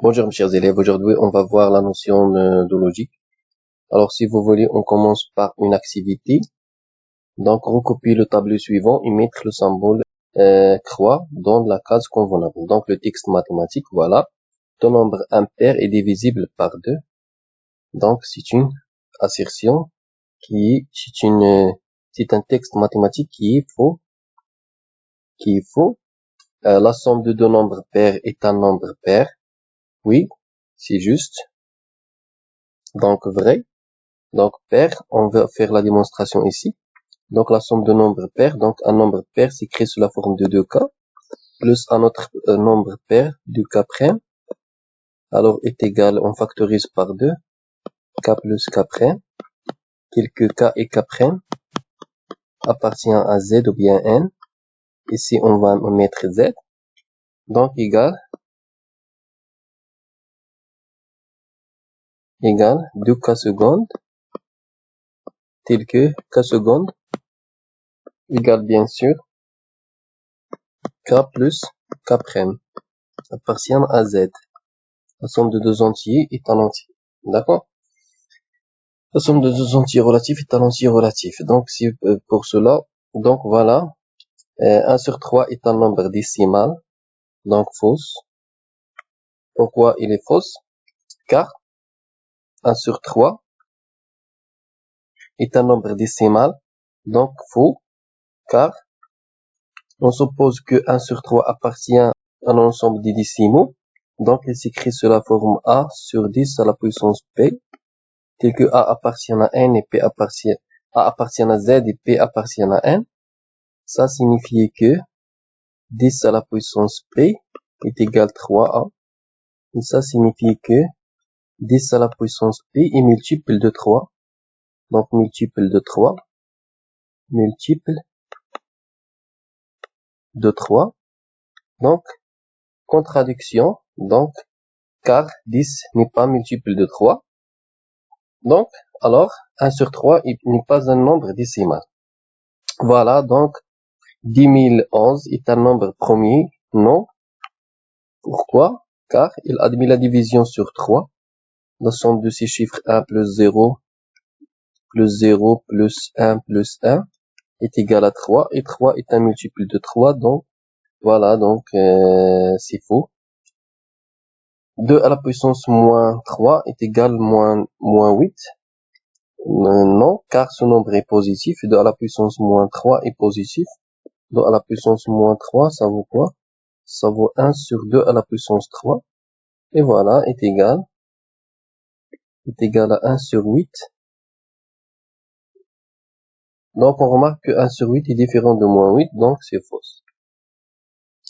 Bonjour mes chers élèves, aujourd'hui on va voir la notion de logique. Alors si vous voulez, on commence par une activité. Donc recopier le tableau suivant et mettre le symbole croix dans la case convenable. Donc le texte mathématique, voilà. Ton nombre impair est divisible par 2. Donc c'est une assertion c'est un texte mathématique qui est faux. La somme de deux nombres pairs est un nombre pair. Oui, c'est juste. Donc vrai. Donc, pair, on va faire la démonstration ici. Donc, la somme de nombres pairs. Donc, un nombre pair s'écrit sous la forme de 2K, plus un autre nombre pair, 2K', alors est égal, on factorise par 2, K plus K', quelques K et K' appartient à Z ou bien N. Ici, on va mettre Z. Donc, égal 2K secondes, tel que K secondes, égale bien sûr K plus K' appartient à Z. La somme de deux entiers est un entier. D'accord? La somme de deux entiers relatifs est un entier relatif. Donc, pour cela, donc voilà, 1 sur 3 est un nombre décimal, donc fausse. Pourquoi il est fausse? Car 1 sur 3 est un nombre décimal, donc faux, car on suppose que 1 sur 3 appartient à un ensemble des décimaux, donc il s'écrit sous la forme A sur 10 à la puissance P, tel que A appartient à N et A appartient à Z et P appartient à N. Ça signifie que 10 à la puissance P est égal 3A. Et ça signifie que 10 à la puissance P est multiple de 3. Donc, multiple de 3. Multiple de 3. Donc, contradiction. Donc, car 10 n'est pas multiple de 3. Donc, alors, 1 sur 3 n'est pas un nombre décimal. Voilà, donc, 10 011 est un nombre premier. Non. Pourquoi? Car il admet la division sur 3. La somme de ces chiffres 1 plus 0 plus 0 plus 1 plus 1 est égal à 3. Et 3 est un multiple de 3. Donc, voilà, donc c'est faux. 2 à la puissance moins 3 est égal moins 8. Non, car ce nombre est positif. 2 à la puissance moins 3 est positif. 2 à la puissance moins 3, ça vaut quoi? Ça vaut 1 sur 2 à la puissance 3. Et voilà, est égal à 1 sur 8. Donc, on remarque que 1 sur 8 est différent de moins 8, donc c'est fausse.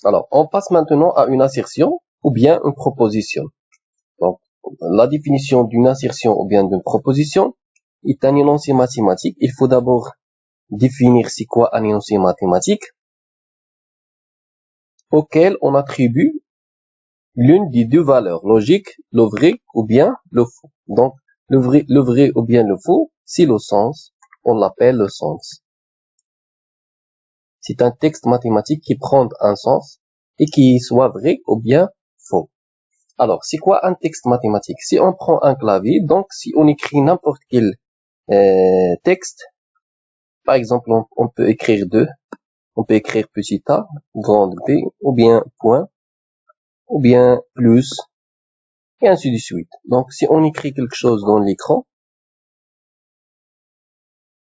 Alors, on passe maintenant à une assertion ou bien une proposition. Donc, la définition d'une assertion ou bien d'une proposition est un énoncé mathématique. Il faut d'abord définir c'est quoi un énoncé mathématique auquel on attribue l'une des deux valeurs logiques, le vrai ou bien le faux. Donc, le vrai ou bien le faux, c'est le sens. On l'appelle le sens. C'est un texte mathématique qui prend un sens et qui soit vrai ou bien faux. Alors, c'est quoi un texte mathématique? Si on prend un clavier, donc si on écrit n'importe quel texte, par exemple, on peut écrire 2, on peut écrire petit a, grande B, ou bien point, ou bien plus, et ainsi de suite. Donc, si on écrit quelque chose dans l'écran,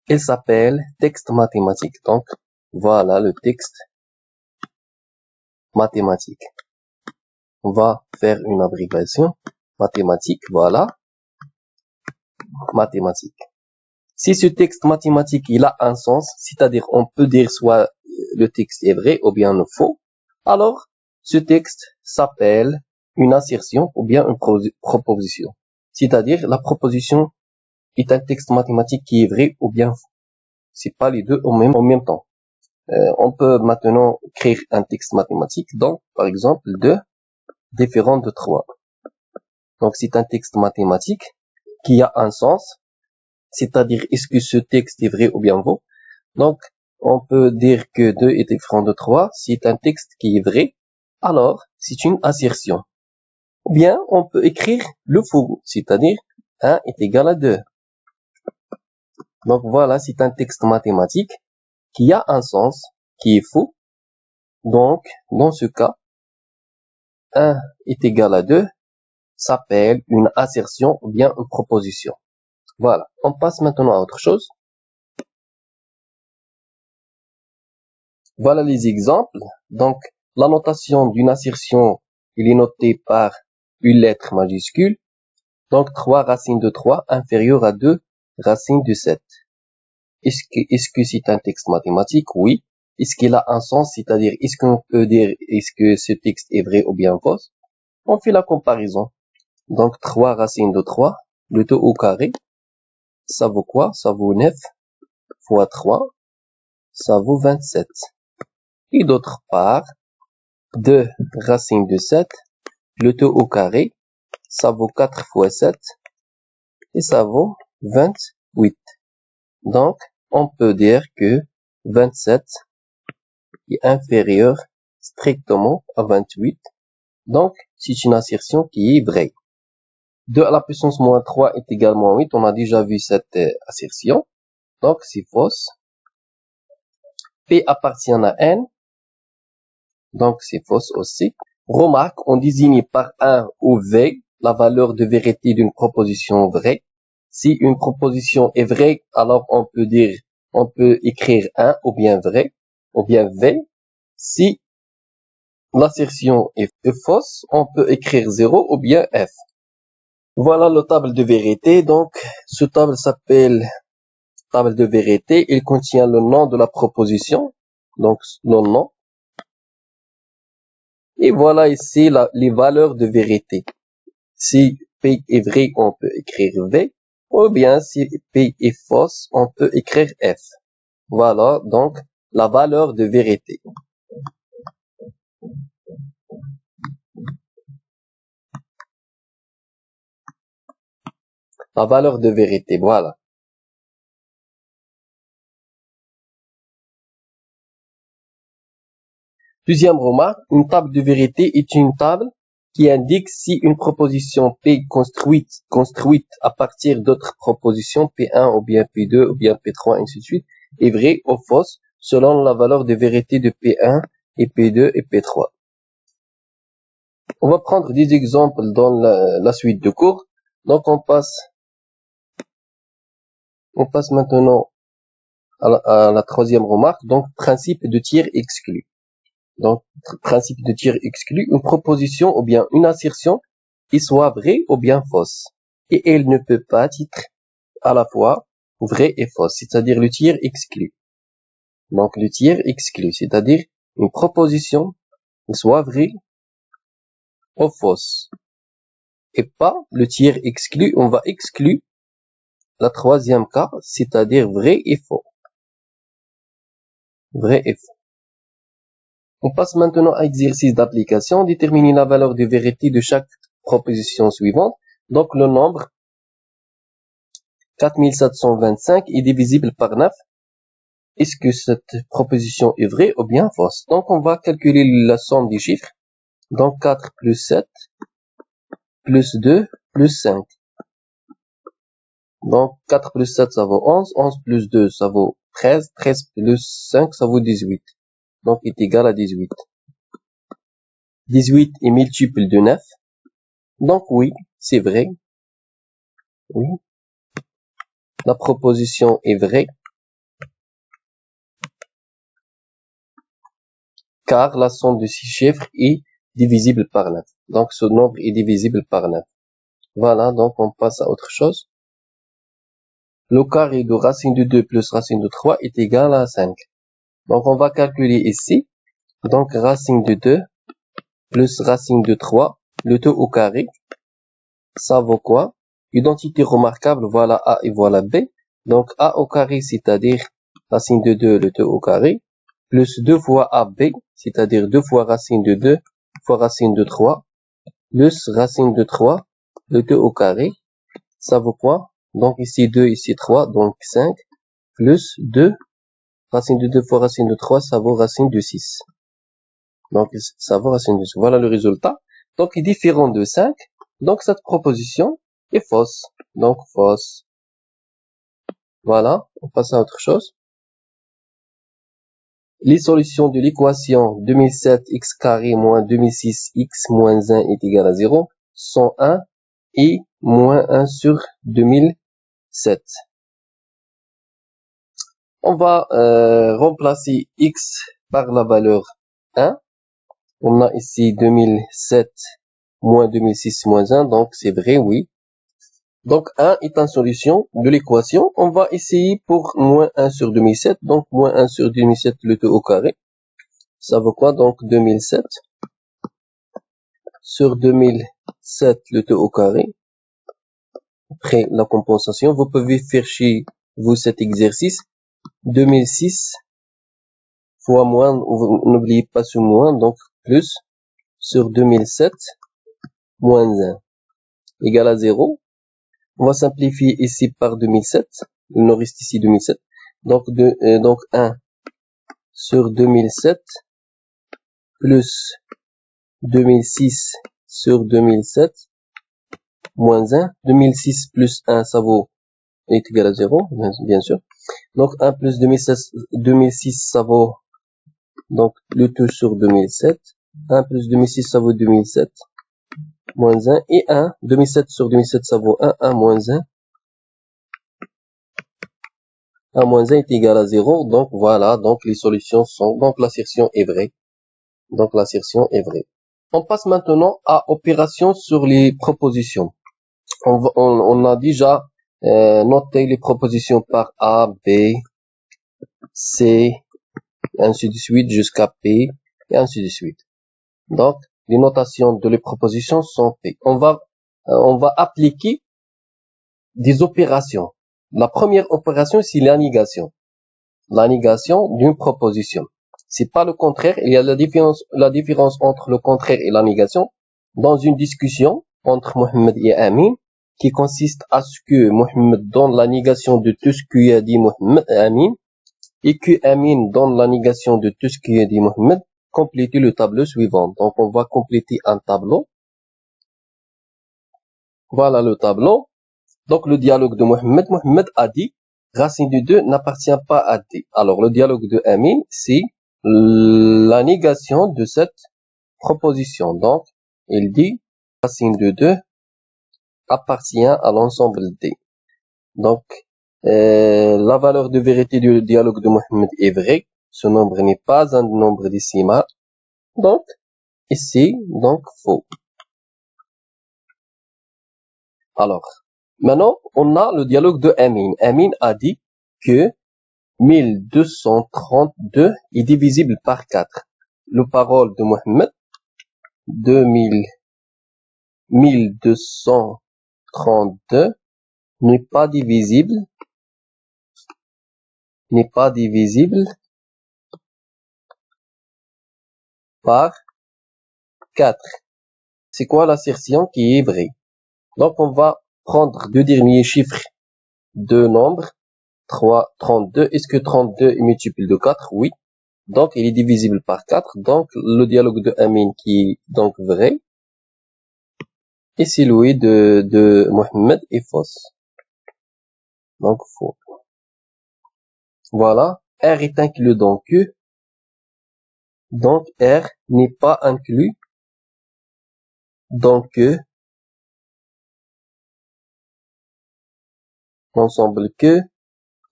il s'appelle texte mathématique. Donc, voilà le texte mathématique. On va faire une abréviation. Mathématique, voilà. Mathématique. Si ce texte mathématique, il a un sens, c'est-à-dire on peut dire soit le texte est vrai ou bien faux, alors ce texte s'appelle une assertion ou bien une proposition. C'est-à-dire la proposition est un texte mathématique qui est vrai ou bien faux. C'est pas les deux en même temps. On peut maintenant créer un texte mathématique, donc par exemple 2 différent de 3. Donc c'est un texte mathématique qui a un sens, c'est-à-dire est-ce que ce texte est vrai ou bien faux. Donc on peut dire que 2 est différent de 3, c'est un texte qui est vrai, alors c'est une assertion. Ou bien, on peut écrire le faux, c'est-à-dire 1 est égal à 2. Donc voilà, c'est un texte mathématique qui a un sens, qui est faux. Donc, dans ce cas, 1 est égal à 2 s'appelle une assertion ou bien une proposition. Voilà, on passe maintenant à autre chose. Voilà les exemples. Donc, la notation d'une assertion, il est noté par une lettre majuscule. Donc, 3 racines de 3 inférieur à 2 racines de 7. Est-ce que c'est un texte mathématique? Oui. Est-ce qu'il a un sens? C'est-à-dire, est-ce qu'on peut dire, est-ce que ce texte est vrai ou bien faux? On fait la comparaison. Donc, 3 racines de 3, le tout au carré, ça vaut quoi? Ça vaut 9 fois 3, ça vaut 27. Et d'autre part, 2 racines de 7, le tout au carré, ça vaut 4 fois 7, et ça vaut 28. Donc, on peut dire que 27 est inférieur strictement à 28. Donc, c'est une assertion qui est vraie. 2 à la puissance moins 3 est également 8. On a déjà vu cette assertion. Donc, c'est fausse. P appartient à N. Donc, c'est fausse aussi. Remarque, on désigne par 1 ou V la valeur de vérité d'une proposition vraie. Si une proposition est vraie, alors on peut écrire 1 ou bien vrai, ou bien V. Si l'assertion est fausse, on peut écrire 0 ou bien F. Voilà la table de vérité. Donc, ce table s'appelle table de vérité. Il contient le nom de la proposition. Donc, le nom. Et voilà ici les valeurs de vérité. Si P est vrai, on peut écrire V. Ou bien si P est fausse, on peut écrire F. Voilà donc la valeur de vérité. La valeur de vérité, voilà. Deuxième remarque, une table de vérité est une table qui indique si une proposition P construite à partir d'autres propositions P1 ou bien P2 ou bien P3 ainsi de suite est vraie ou fausse selon la valeur de vérité de P1 et P2 et P3. On va prendre des exemples dans la suite de cours. Donc on passe maintenant à la troisième remarque. Donc principe de tiers exclu. Donc, principe de tiers exclu, une proposition ou bien une assertion qui soit vraie ou bien fausse. Et elle ne peut pas être à la fois vraie et fausse, c'est-à-dire le tiers exclu. Donc, le tiers exclu, c'est-à-dire une proposition qui soit vraie ou fausse. Et pas le tiers exclu, on va exclure la troisième cas, c'est-à-dire vrai et faux. Vrai et faux. On passe maintenant à l'exercice d'application. Déterminer la valeur de vérité de chaque proposition suivante. Donc, le nombre 4725 est divisible par 9. Est-ce que cette proposition est vraie ou bien fausse? Donc, on va calculer la somme des chiffres. Donc, 4 plus 7 plus 2 plus 5. Donc, 4 plus 7, ça vaut 11. 11 plus 2, ça vaut 13. 13 plus 5, ça vaut 18. Donc, est égal à 18. 18 est multiple de 9. Donc, oui, c'est vrai. Oui. La proposition est vraie. Car la somme de ces chiffres est divisible par 9. Donc, ce nombre est divisible par 9. Voilà, donc on passe à autre chose. Le carré de racine de 2 plus racine de 3 est égal à 5. Donc, on va calculer ici. Donc, racine de 2 plus racine de 3, le tout au carré. Ça vaut quoi? Identité remarquable, voilà A et voilà B. Donc, A au carré, c'est-à-dire racine de 2, le tout au carré, plus 2 fois AB, c'est-à-dire 2 fois racine de 2 fois racine de 3, plus racine de 3, le tout au carré. Ça vaut quoi? Donc, ici 2, ici 3, donc 5, plus 2, racine de 2 fois racine de 3, ça vaut racine de 6. Donc, ça vaut racine de 6. Voilà le résultat. donc est différent de 5. Donc cette proposition est fausse. Donc fausse. Voilà, on passe à autre chose. Les solutions de l'équation 2007x carré moins 2006x moins 1 est égal à 0 sont 1 et moins 1 sur 2007. On va remplacer x par la valeur 1. On a ici 2007 moins 2006 moins 1, donc c'est vrai, oui. Donc 1 est une solution de l'équation. On va essayer pour moins 1 sur 2007. Donc moins 1 sur 2007 le tout au carré. Ça vaut quoi? Donc 2007 sur 2007 le tout au carré. Après la compensation, vous pouvez faire chez vous cet exercice. 2006 fois moins, n'oubliez pas ce moins, donc plus sur 2007 moins 1 égale à 0. On va simplifier ici par 2007. Il nous reste ici 2007. Donc 1 sur 2007 plus 2006 sur 2007 moins 1. 2006 plus 1, ça vaut est égal à 0, bien sûr. Donc 1 plus 2006, ça vaut donc le tout sur 2007. 1 plus 2006, ça vaut 2007 moins 1. Et 1, 2007 sur 2007, ça vaut 1. 1 moins 1. 1 moins 1 est égal à 0. Donc voilà, donc les solutions sont, donc l'assertion est vraie. Donc l'assertion est vraie. On passe maintenant à opération sur les propositions. On a déjà noté les propositions par A, B, C, ainsi de suite jusqu'à P, et ainsi de suite. Donc, les notations de les propositions sont P. On va appliquer des opérations. La première opération, c'est la négation. La négation d'une proposition. C'est pas le contraire. Il y a la différence entre le contraire et la négation. Dans une discussion entre Mohamed et Amin, qui consiste à ce que Mohamed donne la négation de tout ce qu'a dit Mohamed et Amin, et que Amin donne la négation de tout ce qu'a dit Mohamed, compléter le tableau suivant. Donc, on va compléter un tableau. Voilà le tableau. Donc, le dialogue de Mohamed. Mohamed a dit, racine de 2 n'appartient pas à D. Alors, le dialogue de Amin, c'est la négation de cette proposition. Donc, il dit, racine de 2 appartient à l'ensemble D. Donc, la valeur de vérité du dialogue de Mohamed est vraie. Ce nombre n'est pas un nombre décimal. Donc, ici, donc, faux. Alors, maintenant, on a le dialogue de Amin. Amin a dit que 1232 est divisible par 4. Le parole de Mohamed, 1232 n'est pas divisible par 4. C'est quoi l'assertion qui est vraie? Donc, on va prendre deux derniers chiffres de nombres. 32. Est-ce que 32 est multiple de 4? Oui. Donc, il est divisible par 4. Donc, le dialogue de Amin qui est donc vrai. Et celui de Mohamed est fausse. Donc, faux. Voilà. R est inclus dans Q. Donc, R n'est pas inclus dans Q. L'ensemble Q.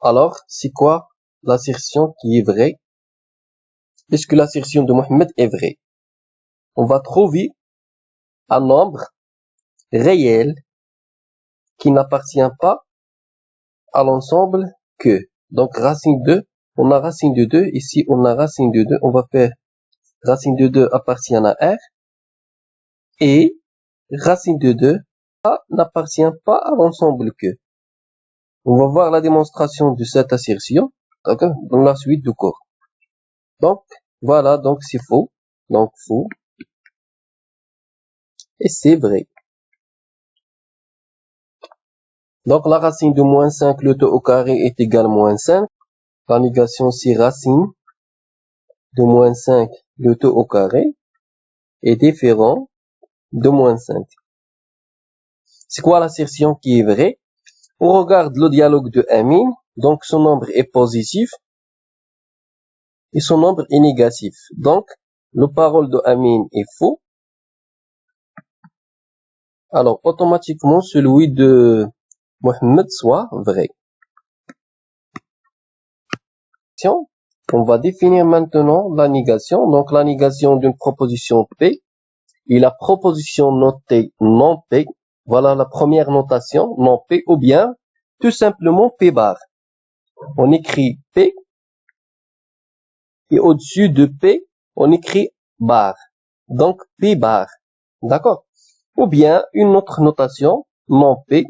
Alors, c'est quoi l'assertion qui est vraie? Est-ce que l'assertion de Mohamed est vraie? On va trouver un nombre réel qui n'appartient pas à l'ensemble Q. Donc, racine 2, on a racine de 2. Ici, on a racine de 2. On va faire racine de 2 appartient à R. Et racine de 2 n'appartient pas à l'ensemble Q. On va voir la démonstration de cette assertion dans la suite du cours. Donc, voilà, donc c'est faux. Donc, faux. Et c'est vrai. Donc, la racine de moins 5, le tout au carré est égal à moins 5. La négation, c'est racine de moins 5, le tout au carré est différent de moins 5. C'est quoi l'assertion qui est vraie? On regarde le dialogue de Amine, donc son nombre est positif et son nombre est négatif. Donc, le parole de Amine est faux. Alors, automatiquement, celui de Mohamed soit vrai. On va définir maintenant la négation. Donc, la négation d'une proposition P et la proposition notée non P. Voilà la première notation, non P, ou bien tout simplement P bar. On écrit P et au-dessus de P, on écrit bar. Donc, P bar. D'accord? Ou bien une autre notation, non P.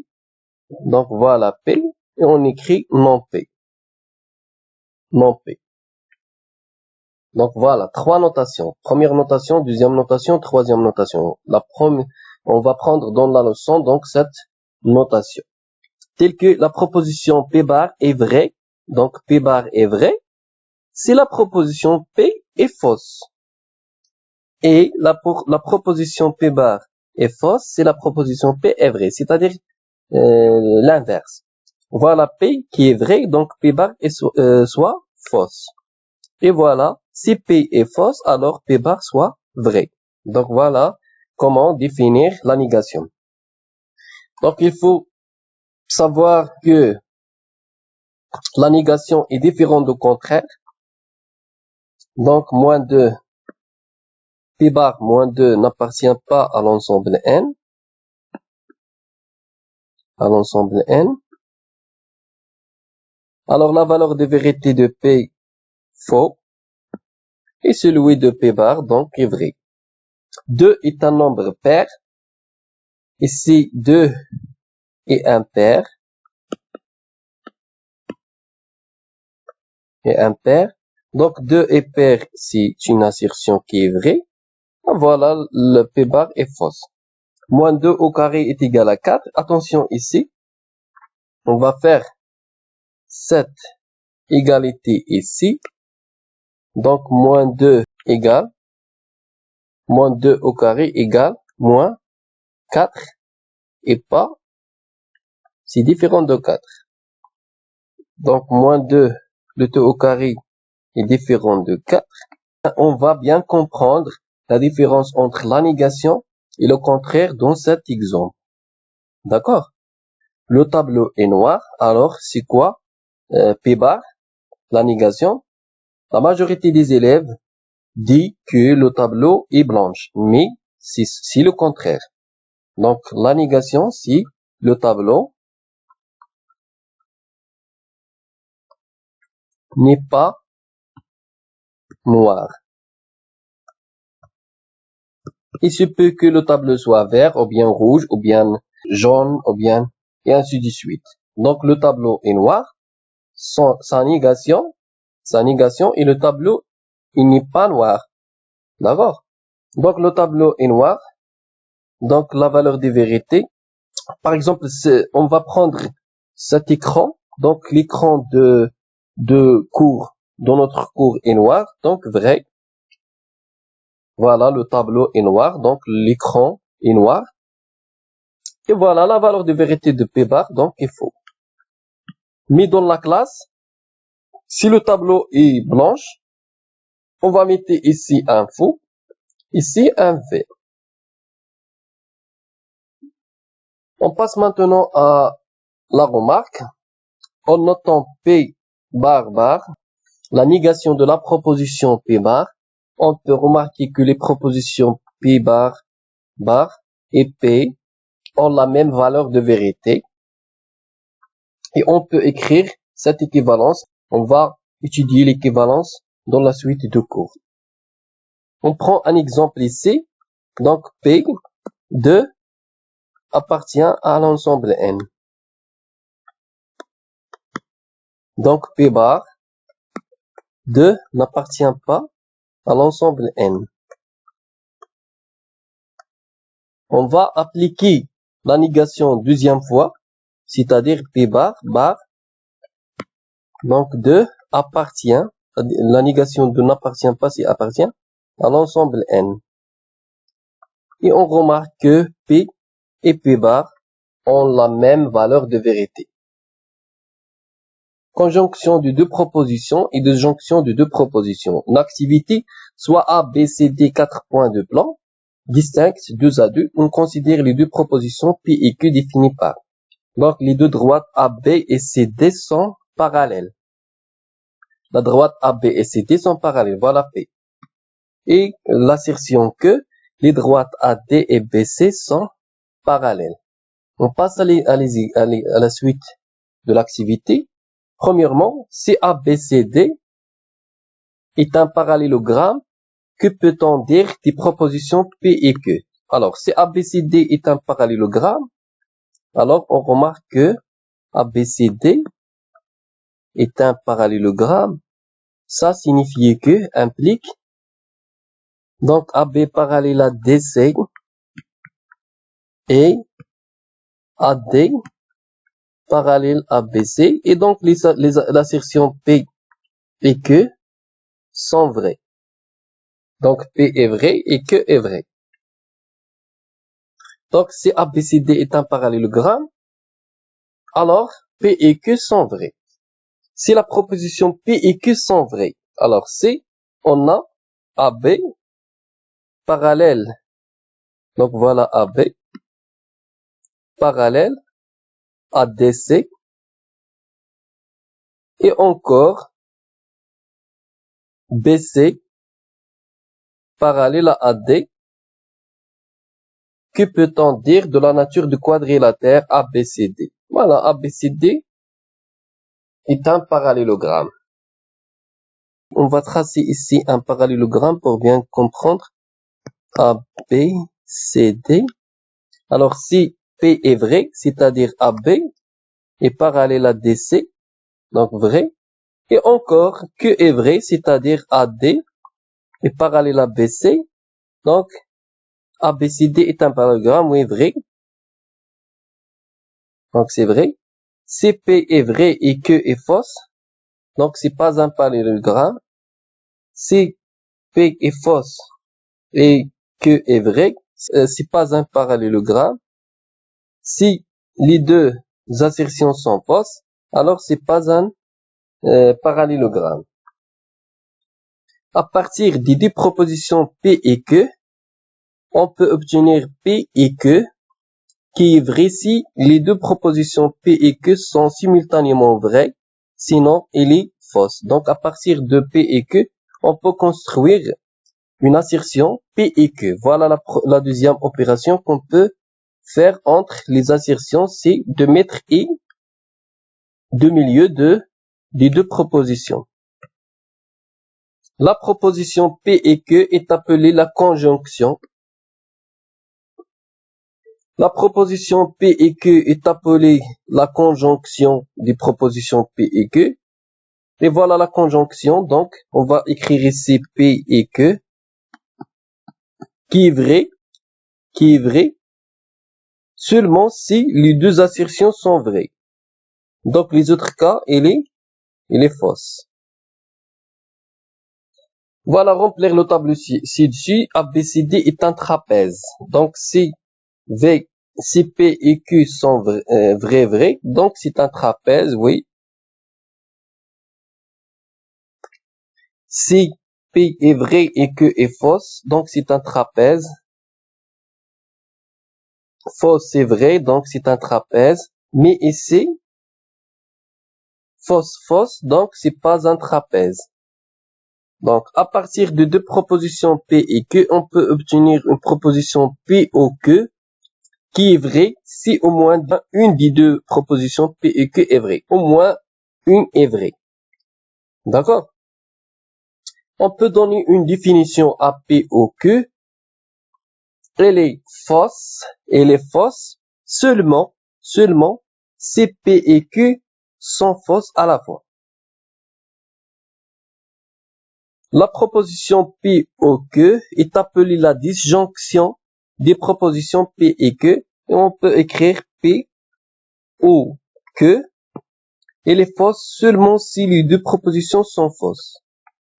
Donc, voilà P et on écrit non P. Non P. Donc, voilà, trois notations. Première notation, deuxième notation, troisième notation. La première, on va prendre dans la leçon, donc, cette notation. Telle que la proposition P bar est vraie. Donc, P bar est vrai. Si la proposition P est fausse. Et la proposition P bar est fausse, si la proposition P est vraie. C'est-à-dire, l'inverse. Voilà P qui est vrai, donc P bar est soit fausse. Et voilà, si P est fausse, alors P bar soit vrai. Donc voilà comment définir la négation. Donc il faut savoir que la négation est différente du contraire. Donc moins 2, P bar moins 2 n'appartient pas à l'ensemble N. À l'ensemble N. Alors la valeur de vérité de P faux. Et celui de P bar donc est vrai. 2 est un nombre pair. Ici 2 est impair. Et impair. Donc 2 est pair, c'est une assertion qui est vraie. Voilà, le P bar est fausse. Moins 2 au carré est égal à 4. Attention ici. On va faire cette égalité ici. Donc moins 2 égale. Moins 2 au carré égale moins 4. Et pas, c'est différent de 4. Donc moins 2, le 2 au carré est différent de 4. On va bien comprendre la différence entre la négation et le contraire dans cet exemple. D'accord? Le tableau est noir, alors c'est quoi P bar, la négation? La majorité des élèves dit que le tableau est blanche, mais c'est le contraire. Donc la négation, c'est le tableau n'est pas noir. Il se peut que le tableau soit vert, ou bien rouge, ou bien jaune, ou bien, et ainsi de suite. Donc, le tableau est noir, sa négation, et le tableau, il n'est pas noir. D'accord? Donc, le tableau est noir. Donc, la valeur des vérités. Par exemple, on va prendre cet écran. Donc, l'écran de cours, dans notre cours est noir. Donc, vrai. Voilà, le tableau est noir, donc l'écran est noir. Et voilà, la valeur de vérité de P bar, donc, est faux. Mais dans la classe, si le tableau est blanche, on va mettre ici un faux, ici un vrai. On passe maintenant à la remarque. En notant P bar bar, la négation de la proposition P bar, on peut remarquer que les propositions P bar bar et P ont la même valeur de vérité. Et on peut écrire cette équivalence. On va étudier l'équivalence dans la suite de cours. On prend un exemple ici. Donc, P de appartient à l'ensemble N. Donc, P bar de n'appartient pas à l'ensemble N. On va appliquer la négation deuxième fois, c'est-à-dire P bar donc de appartient, la négation de n'appartient pas, c'est appartient à l'ensemble N. et on remarque que P et P bar ont la même valeur de vérité. Conjonction de deux propositions et disjonction de deux propositions. Une activité, soit A, B, C, D, 4 points de plan, distincts 2 à 2, on considère les deux propositions P et Q définies par. Donc, les deux droites A, B et C, D sont parallèles. La droite A, B et C, D sont parallèles. Voilà P. Et l'assertion que les droites AD et BC sont parallèles. On passe à la suite de l'activité. Premièrement, si ABCD est un parallélogramme, que peut-on dire des propositions P et Q? Alors, si ABCD est un parallélogramme, alors on remarque que ABCD est un parallélogramme. Ça signifie que implique donc AB parallèle à DC et AD parallèle à BC, et donc l'assertion P et Q sont vraies. Donc P est vrai et Q est vrai. Donc si ABCD est un parallélogramme, alors P et Q sont vrais. Si la proposition P et Q sont vraies, alors si on a AB parallèle, donc voilà AB parallèle à DC, et encore BC parallèle à AD. Que peut-on dire de la nature du quadrilatère ABCD? Voilà, ABCD est un parallélogramme. On va tracer ici un parallélogramme pour bien comprendre ABCD. Alors, si P est vrai, c'est-à-dire AB est parallèle à DC, donc vrai. Et encore, Q est vrai, c'est-à-dire AD est parallèle à BC, donc ABCD est un parallélogramme, oui, vrai. Donc, c'est vrai. Si P est vrai et Q est fausse, donc c'est pas un parallélogramme. Si P est fausse et Q est vrai, c'est pas un parallélogramme. Si les deux assertions sont fausses, alors c'est pas un parallélogramme. À partir des deux propositions P et Q, on peut obtenir P et Q qui est vrai si les deux propositions P et Q sont simultanément vraies, sinon elle est fausse. Donc à partir de P et Q, on peut construire une assertion P et Q. Voilà la deuxième opération qu'on peut faire entre les assertions, c'est de mettre I de milieu des deux propositions. La proposition P et Q est appelée la conjonction. La proposition P et Q est appelée la conjonction des propositions P et Q. Et voilà la conjonction. Donc, on va écrire ici P et Q, qui est vrai, seulement si les deux assertions sont vraies. Donc, les autres cas, il est fausse. Voilà, remplir le tableau ci-dessus. ABCD est un trapèze. Donc, si P et Q sont vrais, donc c'est un trapèze, oui. Si P est vrai et Q est fausse, donc c'est un trapèze. Fausse c'est vrai, donc c'est un trapèze. Mais ici, fausse, donc c'est pas un trapèze. Donc, à partir de deux propositions P et Q, on peut obtenir une proposition P ou Q qui est vraie si au moins une des deux propositions P et Q est vraie. Au moins une est vraie. D'accord? On peut donner une définition à P ou Q. Elle est fausse seulement si P et Q sont fausses à la fois. La proposition P ou Q est appelée la disjonction des propositions P et Q, et on peut écrire P ou Q. Elle est fausse seulement si les deux propositions sont fausses.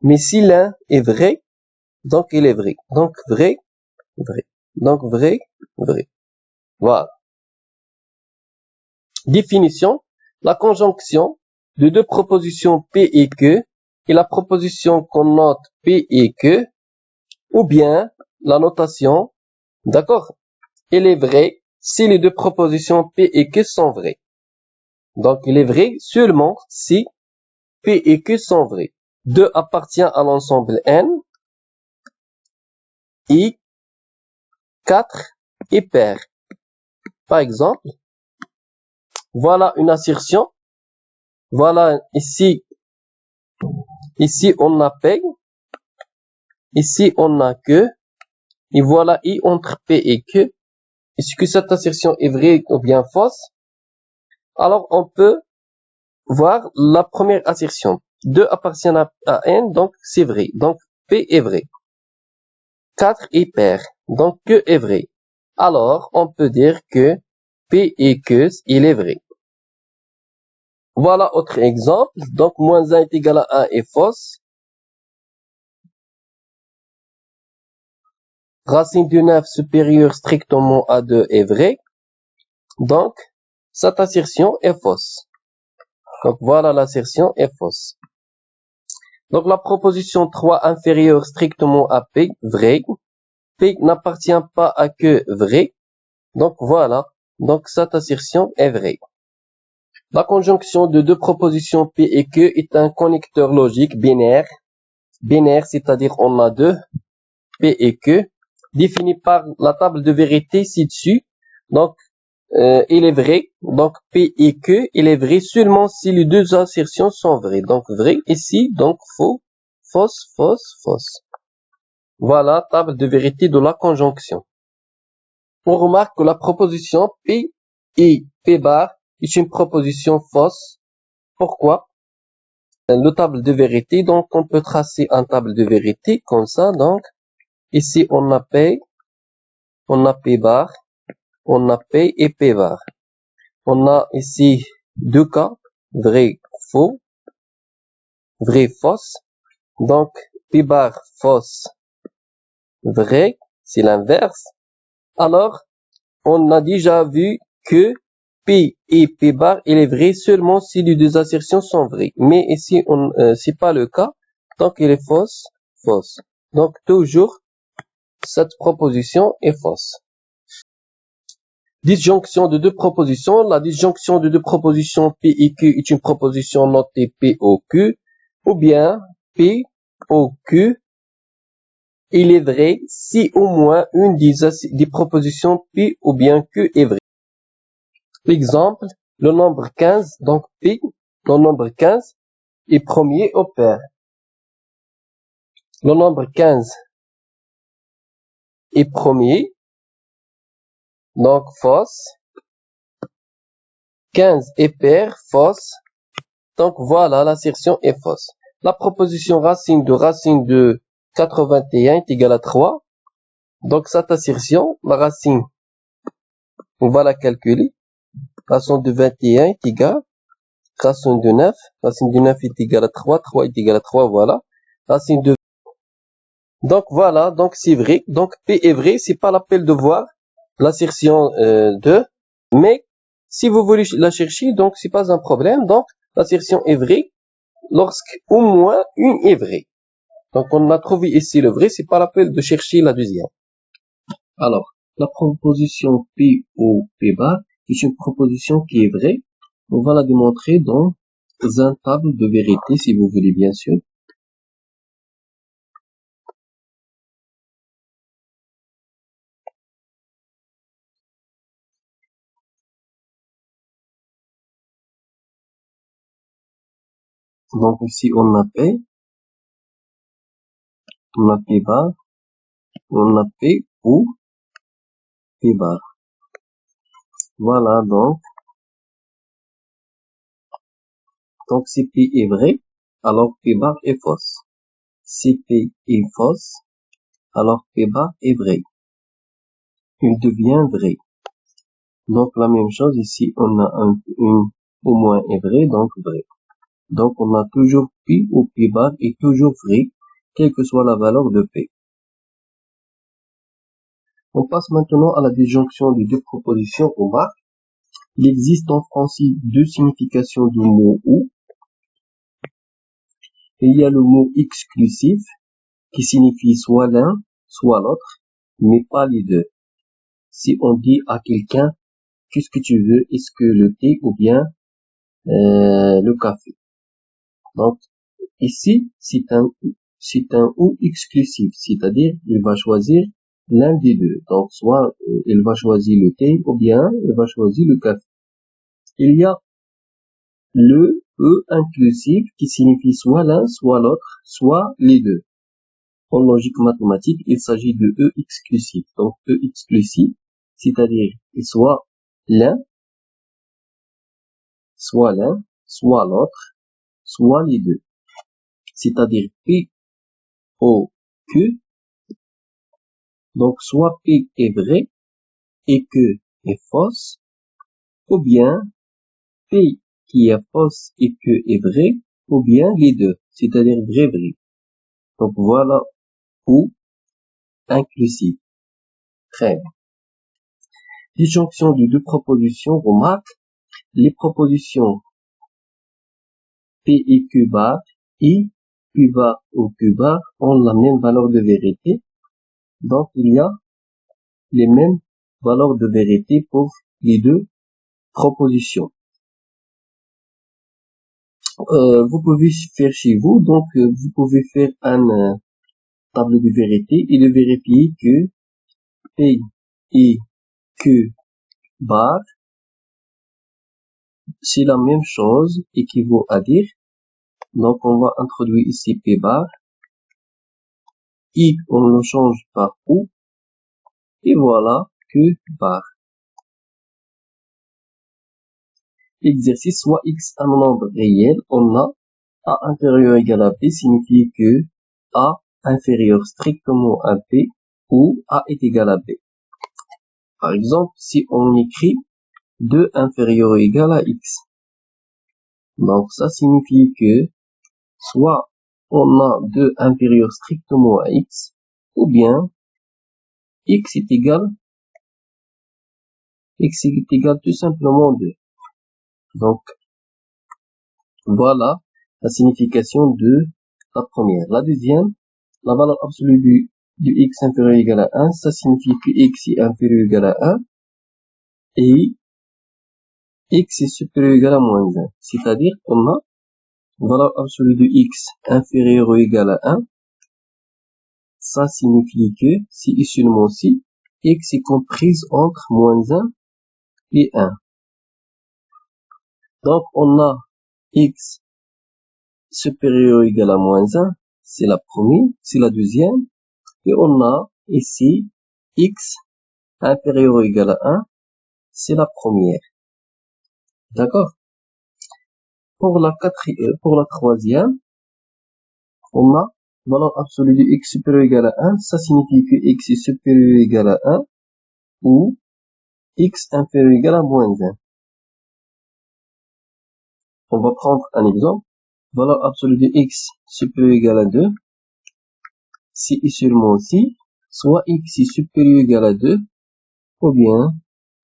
Mais si l'un est vrai, donc il est vrai. Donc vrai. Donc vrai, vrai. Voilà. Définition. La conjonction de deux propositions P et Q et la proposition qu'on note P et Q, ou bien la notation, d'accord, elle est vraie si les deux propositions P et Q sont vraies. Donc, il est vrai seulement si P et Q sont vrais. 2 appartient à l'ensemble N et 4 est pair. Par exemple, voilà une assertion. Voilà ici on a P, ici on a Q, et voilà I entre P et Q. Est-ce que cette assertion est vraie ou bien fausse? Alors, on peut voir la première assertion. 2 appartient à N, donc c'est vrai. Donc, P est vrai. 4 est pair, donc Q est vrai. Alors, on peut dire que P et Q, il est vrai. Voilà autre exemple. Donc, moins 1 est égal à 1 est fausse. Racine du 9 supérieure strictement à 2 est vrai. Donc, cette assertion est fausse. Donc, voilà l'assertion est fausse. Donc, la proposition 3 inférieure strictement à P, vrai. P n'appartient pas à Q, vrai. Donc, voilà. Donc, cette assertion est vraie. La conjonction de deux propositions P et Q est un connecteur logique binaire. Binaire, c'est-à-dire on a deux P et Q, défini par la table de vérité ci-dessus. Donc, il est vrai. Donc, P et Q, il est vrai seulement si les deux assertions sont vraies. Donc, vrai ici, donc faux, fausse, fausse, fausse. Voilà, table de vérité de la conjonction. On remarque que la proposition P et P bar est une proposition fausse. Pourquoi? Le table de vérité, donc on peut tracer un table de vérité comme ça. Donc, ici on a P bar, on a P et P bar. On a ici deux cas, vrai, faux, vrai, fausse. Donc, P bar, fausse, vrai, c'est l'inverse. Alors, on a déjà vu que P et P bar, il est vrai seulement si les deux assertions sont vraies. Mais ici, c'est pas le cas. Donc, il est fausse, fausse. Donc, toujours, cette proposition est fausse. Disjonction de deux propositions. La disjonction de deux propositions P et Q est une proposition notée P O Q. Ou bien, P O Q, il est vrai si au moins une des propositions P ou bien Q est vraie. Exemple, le nombre 15, donc P, le nombre 15 est premier au pair. Le nombre 15 est premier, donc fausse. 15 est pair, fausse. Donc voilà, l'assertion est fausse. La proposition racine de 81 est égale à 3. Donc cette assertion, la racine, on va la calculer. Racine de 21 est égale racine de 9. Racine de 9 est égale à 3. 3 est égal à 3, voilà. Racine de... Donc voilà, donc c'est vrai. Donc P est vrai, c'est pas l'appel de voir l'assertion 2. Mais si vous voulez la chercher, donc c'est pas un problème. Donc l'assertion est vraie lorsque au moins une est vraie. Donc on a trouvé ici le vrai, c'est pas la peine de chercher la deuxième. Alors, la proposition P ou P bar est une proposition qui est vraie. On va la démontrer dans un table de vérité, si vous voulez bien sûr. Donc ici on a P bar, on a P ou P bar. Voilà donc si P est vrai, alors P bar est fausse. Si P est fausse, alors P bar est vrai. Il devient vrai. Donc la même chose ici, on a une au moins est vrai, donc vrai. Donc on a toujours P ou P bar est toujours vrai, quelle que soit la valeur de P. On passe maintenant à la disjonction de deux propositions au marque. Il existe en français deux significations du mot ou. Il y a le mot exclusif qui signifie soit l'un, soit l'autre, mais pas les deux. Si on dit à quelqu'un, qu'est-ce que tu veux? Est-ce que le thé ou bien le café? Donc, ici, c'est un ou exclusif, c'est-à-dire il va choisir l'un des deux. Donc, soit il va choisir le thé ou bien il va choisir le café. Il y a le E inclusif qui signifie soit l'un, soit l'autre, soit les deux. En logique mathématique, il s'agit de E exclusif. Donc, E exclusif, c'est-à-dire soit l'un, soit l'autre, soit les deux. C'est-à-dire P, O, Q. Donc, soit P est vrai et Q est fausse, ou bien P qui est fausse et Q est vrai, ou bien les deux, c'est-à-dire vrai. Donc, voilà ou inclusif. Très bien. Disjonction de deux propositions, remarque, les propositions P et Q bar et Q bar ou Q bar ont la même valeur de vérité. Donc, il y a les mêmes valeurs de vérité pour les deux propositions. Vous pouvez faire chez vous, donc vous pouvez faire un tableau de vérité et de vérifier que P et Q bar, c'est la même chose, équivaut à dire. Donc, on va introduire ici P bar. I, on le change par O. Et voilà Q bar. Exercice, soit X un nombre réel, on a A inférieur ou égal à B signifie que A inférieur strictement à B ou A est égal à B. Par exemple, si on écrit 2 inférieur ou égal à X. Donc, ça signifie que soit on a 2 inférieur strictement à X, ou bien X est égal tout simplement 2. Donc, voilà la signification de la première. La deuxième, la valeur absolue du X inférieur ou égal à 1, ça signifie que X est inférieur ou égal à 1, et X est supérieur ou égal à moins 1. C'est-à-dire qu'on a valeur absolue de X inférieur ou égal à 1, ça signifie que si et seulement si X est comprise entre moins 1 et 1. Donc, on a X supérieur ou égal à moins 1, c'est la première, c'est la deuxième. Et on a ici X inférieur ou égal à 1, c'est la première. D'accord? Pour la troisième, on a valeur absolue de X supérieur ou égal à 1, ça signifie que X est supérieur ou égal à 1, ou X inférieur ou égal à moins 1. On va prendre un exemple. Valeur absolue de X supérieur ou égal à 2, si et seulement si, soit X est supérieur ou égal à 2, ou bien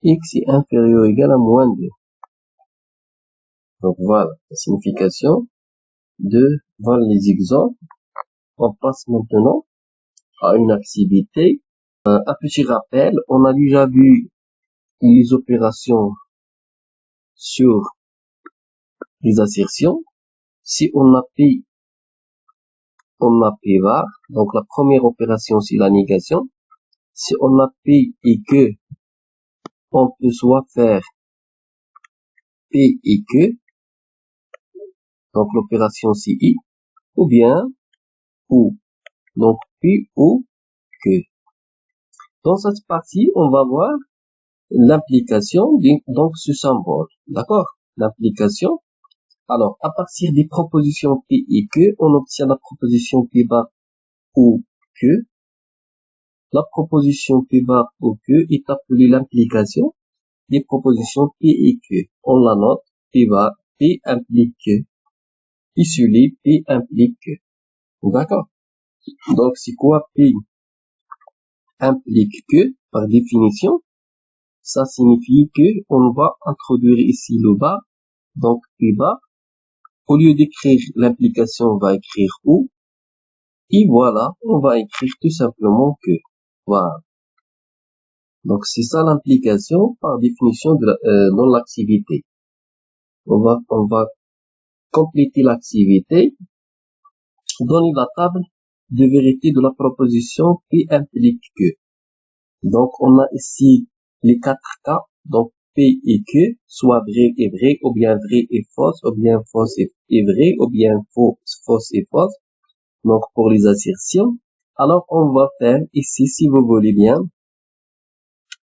X est inférieur ou égal à moins 2. Donc voilà la signification de voilà les exemples. On passe maintenant à une activité. Un petit rappel, on a déjà vu les opérations sur les assertions. Si on a P, on a P var. Donc la première opération, c'est la négation. Si on a P et que, on peut soit faire P et que, donc l'opération c'est I, ou bien ou. Donc P ou que. Dans cette partie, on va voir l'implication donc ce symbole. D'accord? L'implication. Alors, à partir des propositions P et que, on obtient la proposition P bar ou que. La proposition P bar ou que est appelée l'implication des propositions P et que. On la note, P bar, P implique que. Isolé, P implique que. D'accord? Donc, c'est quoi P? implique que, par définition, ça signifie que on va introduire ici le bar, donc P bar. Au lieu d'écrire l'implication, on va écrire ou. Et voilà, on va écrire tout simplement que. Voilà. Donc c'est ça l'implication par définition dans l'activité. On va compléter l'activité, donner la table de vérité de la proposition P implique que. Donc on a ici les 4 cas, donc P et Q, soit vrai et vrai, ou bien vrai et fausse, ou bien fausse et vrai, ou bien fausse et fausse. Donc pour les assertions, alors on va faire ici, si vous voulez bien,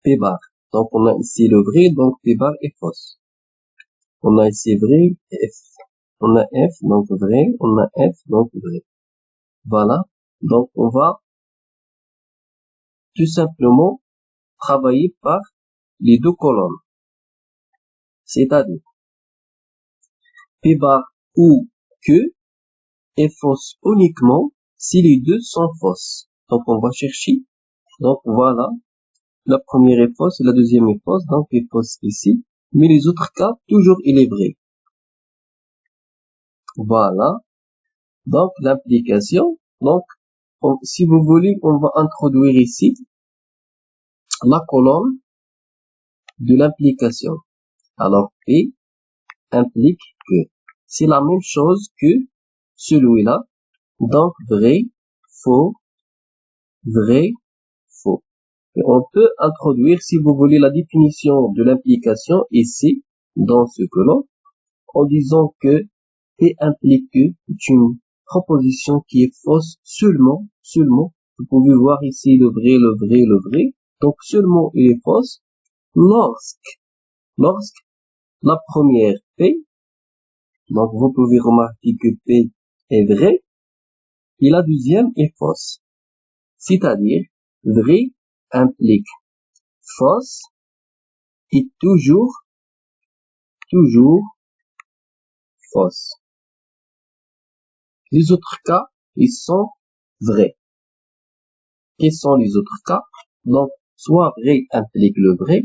P bar. Donc on a ici le vrai, donc P bar est fausse. On a ici vrai, F. On a F, donc vrai, on a F, donc vrai. Voilà. Donc on va tout simplement travailler par les deux colonnes. C'est-à-dire, P bar ou Q est fausse uniquement si les deux sont fausses. Donc on va chercher. Donc voilà. La première est fausse, la deuxième est fausse, donc est fausse ici. Mais les autres cas, toujours il est vrai. Voilà. Donc l'application. Donc, si vous voulez, on va introduire ici la colonne de l'implication. Alors P implique que. C'est la même chose que celui-là. Donc vrai, faux, vrai, faux. Et on peut introduire, si vous voulez, la définition de l'implication ici, dans ce colonne, en disant que P implique que est une proposition qui est fausse seulement, vous pouvez voir ici le vrai, donc seulement il est fausse lorsque la première P, donc vous pouvez remarquer que P est vrai, et la deuxième est fausse. C'est-à-dire, vrai implique fausse et toujours fausse. Les autres cas, ils sont vrais. Quels sont les autres cas? Donc, soit vrai implique le vrai,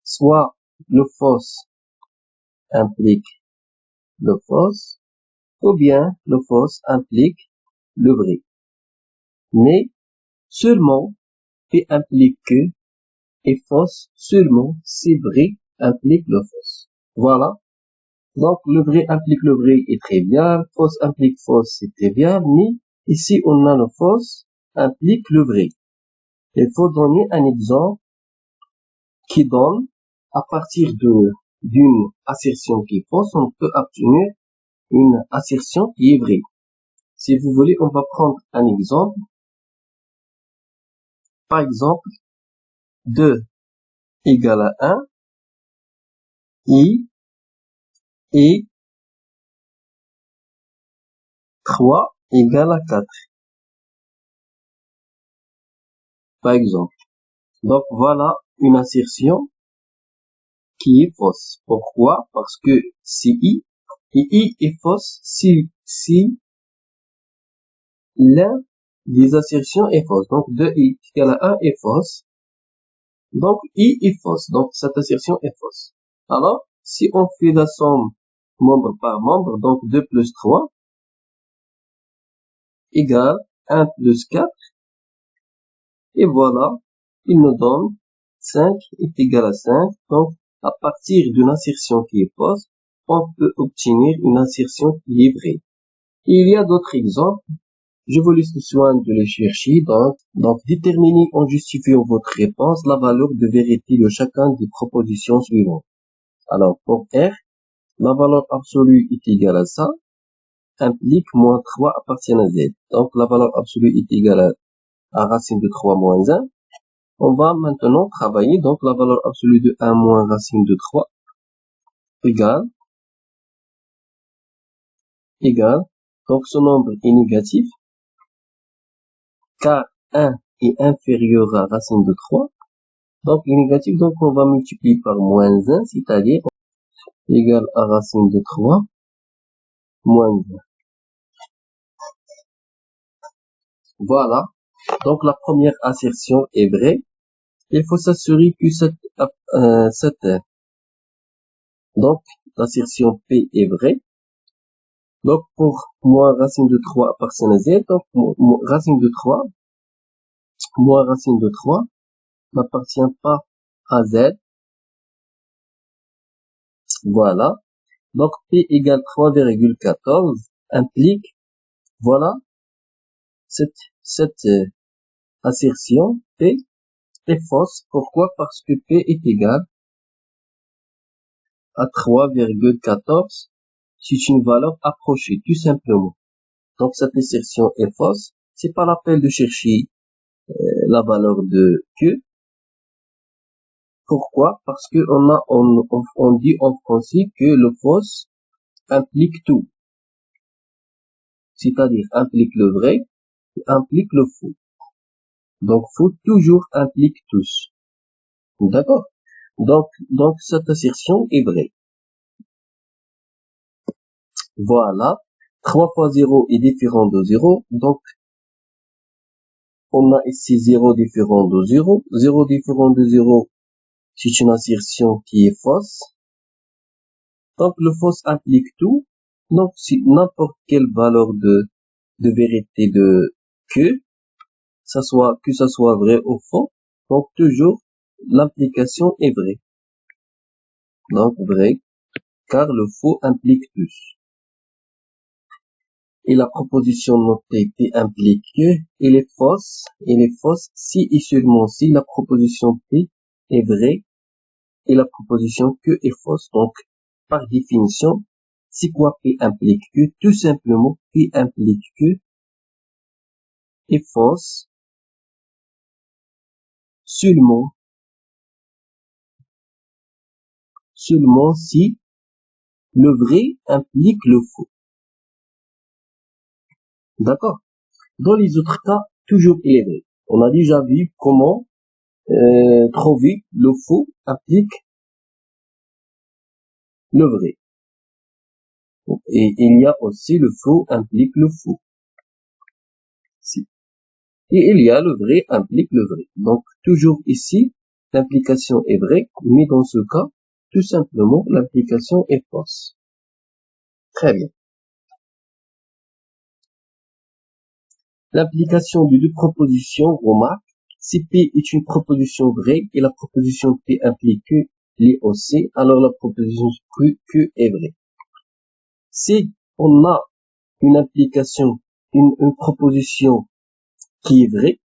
soit le fausse implique le fausse, ou bien le fausse implique le vrai. Mais seulement P implique que et fausse seulement si vrai implique le fausse. Voilà. Donc, le vrai implique le vrai est très bien, fausse implique fausse c'est très bien, mais ici on a le fausse implique le vrai. Il faut donner un exemple qui donne, à partir d'une assertion qui est fausse, on peut obtenir une assertion qui est vraie. Si vous voulez, on va prendre un exemple. Par exemple, 2 égale à 1 et 3 égale à 4. Par exemple. Donc voilà une assertion qui est fausse. Pourquoi? Parce que c'est I, et I est fausse si l'un des assertions est fausse. Donc 2i égale à 1 est fausse. Donc I est fausse. Donc cette assertion est fausse. Alors, si on fait la somme membre par membre, donc 2 plus 3 égale 1 plus 4. Et voilà, il nous donne 5 est égal à 5. Donc, à partir d'une assertion qui est fausse, on peut obtenir une assertion qui est vraie. Et il y a d'autres exemples. Je vous laisse le soin de les chercher. Donc, déterminez en justifiant votre réponse la valeur de vérité de chacun des propositions suivantes. Alors, pour R, la valeur absolue est égale à ça, implique moins 3 appartient à Z. Donc, la valeur absolue est égale à racine de 3 moins 1. On va maintenant travailler. Donc, la valeur absolue de 1 moins racine de 3 égale. Donc, ce nombre est négatif, car 1 est inférieur à racine de 3. Donc, il est négatif, donc on va multiplier par moins 1, c'est-à-dire égal à racine de 3 moins 1. Voilà. Donc, la première assertion est vraie. Il faut s'assurer que donc, l'assertion P est vraie. Donc, pour moins racine de 3 appartient à Z, donc, racine de 3, moins racine de 3 n'appartient pas à Z. Voilà. Donc, P égale 3,14 implique, voilà, cette assertion P est fausse. Pourquoi? Parce que P est égal à 3,14. C'est une valeur approchée, tout simplement. Donc, cette assertion est fausse. C'est pas la peine de chercher la valeur de Q. Pourquoi? Parce que on dit en français que le fausse implique tout. C'est-à-dire implique le vrai, implique le faux. Donc, faux toujours implique tous. D'accord? Donc, cette assertion est vraie. Voilà. 3 fois 0 est différent de 0. Donc, on a ici 0 différent de 0. 0 différent de 0, c'est une assertion qui est fausse. Donc, le fausse implique tout. Donc, si n'importe quelle valeur de vérité que ça soit vrai ou faux, donc toujours l'implication est vraie. Donc, vrai, car le faux implique tous. Et la proposition notée P implique que elle est fausse si et seulement si la proposition P est vraie et la proposition que est fausse. Donc, par définition, c'est quoi P implique que? Tout simplement, P implique que est fausse seulement si le vrai implique le faux. D'accord? Dans les autres cas, toujours il est vrai. On a déjà vu comment trouver le faux implique le vrai. Et il y a aussi le faux implique le faux. Et il y a le vrai implique le vrai. Donc, toujours ici, l'implication est vraie, mais dans ce cas, tout simplement, l'implication est fausse. Très bien. L'application de deux propositions remarque, si P est une proposition vraie et la proposition P implique que l'est aussi, alors la proposition Q est vraie. Si on a une application, une proposition qui est vraie,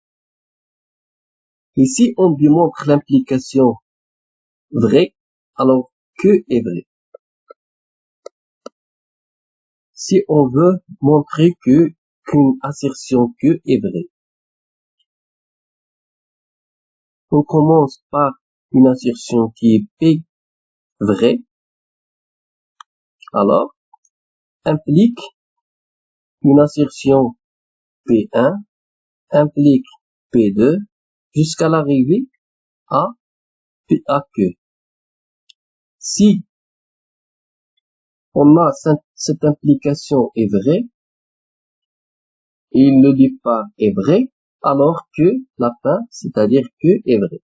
et si on démontre l'implication vraie, alors que est vrai. Si on veut montrer qu'une assertion que est vraie, on commence par une assertion qui est P vraie, alors implique une assertion P1, implique P2, jusqu'à l'arrivée à que. Si on a cette implication est vraie, et le départ est vrai, alors que la fin, c'est-à-dire que est vrai.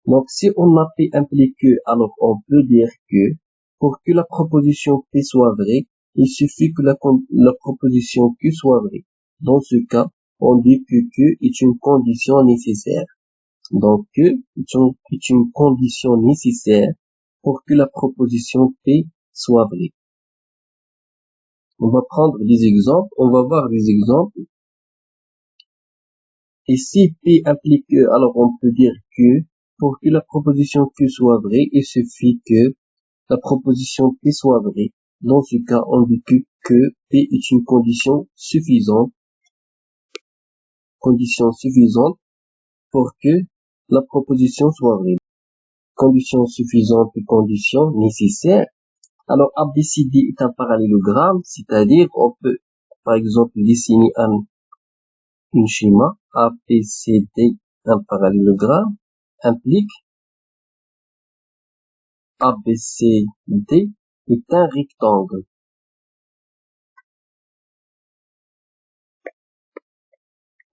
Donc, si on a P implique que, alors on peut dire que, pour que la proposition P soit vraie, il suffit que la proposition Q soit vraie. Dans ce cas, on dit que Q est une condition nécessaire. Donc, Q est une condition nécessaire pour que la proposition P soit vraie. On va prendre des exemples, on va voir des exemples. Et si P implique que, alors on peut dire que pour que la proposition Q soit vraie, il suffit que la proposition P soit vraie. Dans ce cas, on dit que P est une condition suffisante pour que la proposition soit vraie. Condition suffisante et condition nécessaire. Alors, ABCD est un parallélogramme, c'est-à-dire on peut, par exemple, dessiner un schéma ABCD, un parallélogramme, implique ABCD est un rectangle.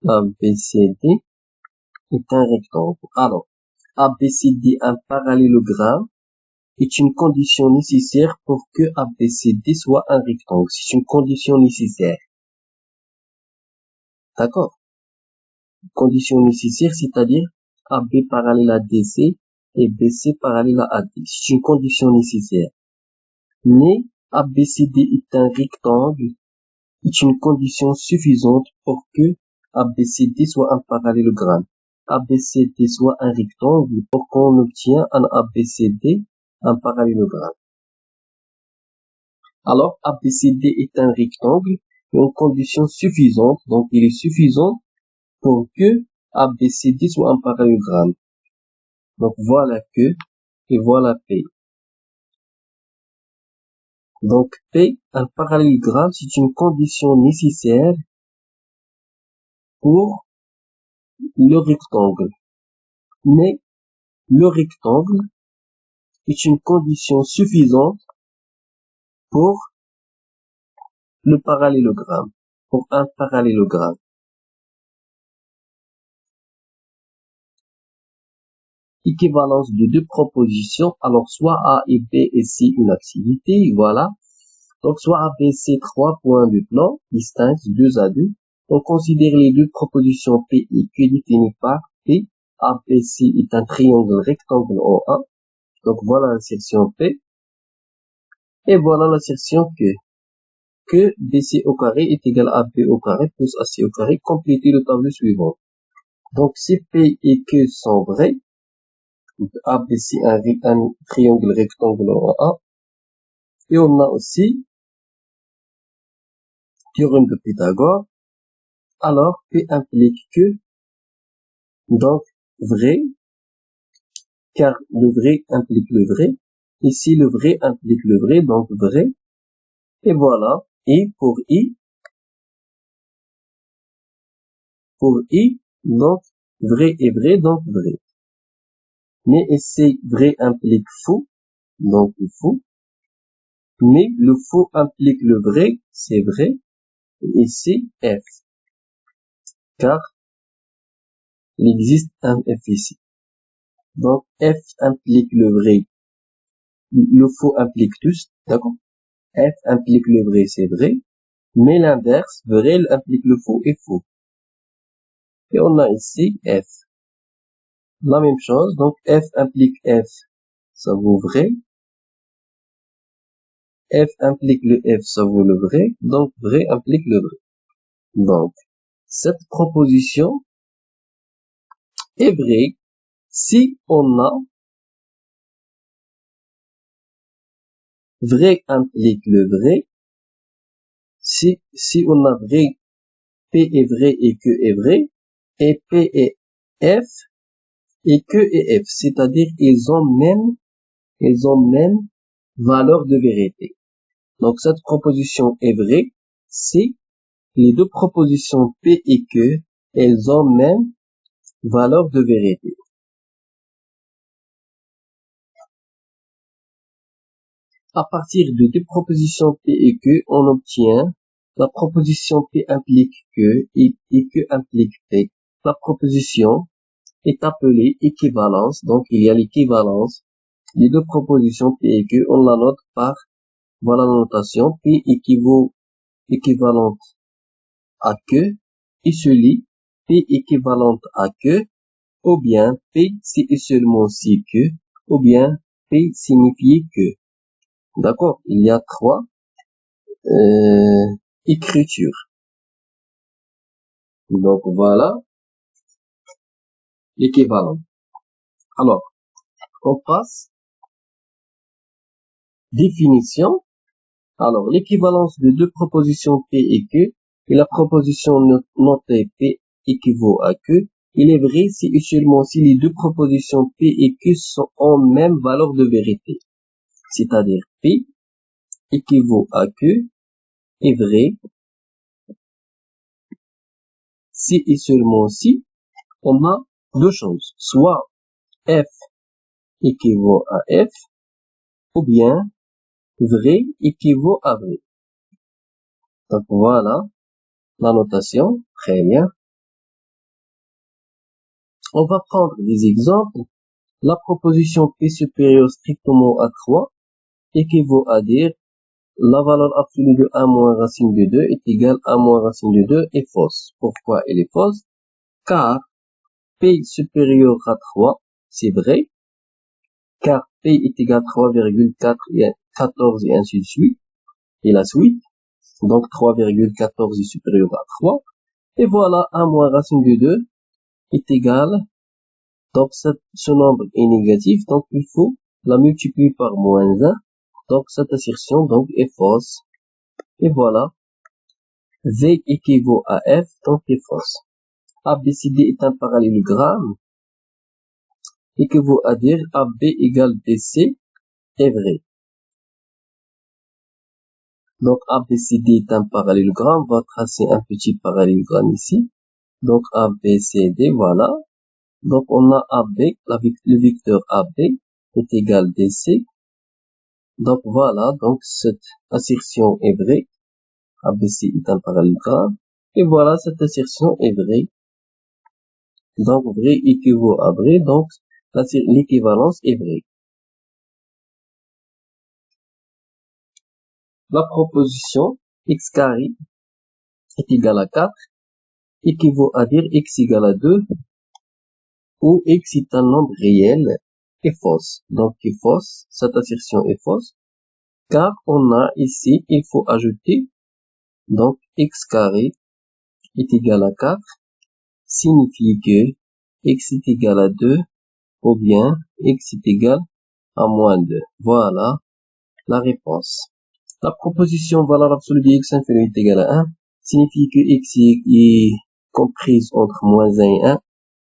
ABCD est un rectangle. Alors, ABCD, un parallélogramme, est une condition nécessaire pour que ABCD soit un rectangle. C'est une condition nécessaire. D'accord? Condition nécessaire, c'est-à-dire AB parallèle à DC et BC parallèle à AD. C'est une condition nécessaire. Mais ABCD est un rectangle, est une condition suffisante pour que ABCD soit un parallélogramme. ABCD soit un rectangle pour qu'on obtienne un ABCD, un parallélogramme. Alors, ABCD est un rectangle, une condition suffisante, donc il est suffisant pour que ABCD soit un parallélogramme. Donc voilà que, et voilà P. Donc P, un parallélogramme, c'est une condition nécessaire pour le rectangle. Mais le rectangle est une condition suffisante pour le parallélogramme, pour un parallélogramme. Équivalence de deux propositions, alors soit A et B et C une activité, voilà. Donc soit A, B, C, 3 points de plan, distincts 2 à 2. On considère les deux propositions P et Q définies par P. A, B, C est un triangle rectangle en A. Donc voilà la section P. Et voilà la section Q. Que BC au carré est égal à B au carré plus AC au carré. Complétez le tableau suivant. Donc si P et Q sont vrais, ABC un triangle rectangle en A. Et on a aussi théorème de Pythagore. Alors P implique que, donc vrai, car le vrai implique le vrai. Ici le vrai implique le vrai, donc vrai. Et voilà. Et pour I, donc vrai est vrai, donc vrai. Mais ici vrai implique faux, donc faux. Mais le faux implique le vrai, c'est vrai. Et ici F, car il existe un F ici. Donc F implique le vrai, le faux implique tous, d'accord? F implique le vrai, c'est vrai. Mais l'inverse, vrai implique le faux et faux. Et on a ici F. La même chose, donc F implique F, ça vaut vrai. F implique le F, ça vaut le vrai. Donc vrai implique le vrai. Donc, cette proposition est vraie si on a vrai implique le vrai. Si on a vrai, P est vrai et Q est vrai. Et P est F et Q est F. C'est-à-dire ils ont même valeur de vérité. Donc cette proposition est vraie si les deux propositions P et Q, elles ont même valeur de vérité. À partir de deux propositions P et Q, on obtient la proposition P implique Q et Q implique P. La proposition est appelée équivalence, donc il y a l'équivalence des deux propositions P et Q, on la note par, voilà la notation, P équivalente à Q, et se lit P équivalente à Q, ou bien P c'est et seulement si Q, ou bien P signifie Q. D'accord? Il y a trois écritures. Donc voilà l'équivalent. Alors, on passe définition. Alors, l'équivalence de deux propositions P et Q, et la proposition notée P équivaut à Q, il est vrai si et seulement si les deux propositions P et Q sont en même valeur de vérité. C'est-à-dire P équivaut à Q est vrai si et seulement si on a deux choses. Soit F équivaut à F, ou bien vrai équivaut à vrai. Donc voilà la notation. Très bien. On va prendre des exemples. La proposition P supérieure strictement à 3 équivaut à dire la valeur absolue de 1 moins racine de 2 est égale à 1 moins racine de 2 est fausse. Pourquoi elle est fausse? Car P supérieur à 3, c'est vrai, car P est égal à 3,4 et 14 et ainsi de suite, et la suite. Donc 3,14 est supérieur à 3. Et voilà, 1 moins racine de 2 est égal, donc ce nombre est négatif, donc il faut la multiplier par moins 1. Donc cette assertion donc est fausse. Et voilà, V équivaut à F, donc est fausse. ABCD est un parallélogramme, équivaut à dire AB égale BC est vrai. Donc ABCD est un parallélogramme, on va tracer un petit parallélogramme ici. Donc ABCD, voilà. Donc on a AB, le vecteur AB est égal DC. Donc voilà, donc cette assertion est vraie. ABC est un parallélogramme. Et voilà, cette assertion est vraie. Donc vrai équivaut à vrai, donc l'équivalence est vraie. La proposition x carré est égal à 4 équivaut à dire x égale à 2 où x est un nombre réel est fausse. Donc est fausse, cette assertion est fausse car on a ici, il faut ajouter donc x carré est égal à 4 signifie que x est égal à 2 ou bien x est égal à moins 2. Voilà la réponse. La proposition valeur absolue de x inférieur est égale à 1 signifie que x est comprise entre moins 1 et 1,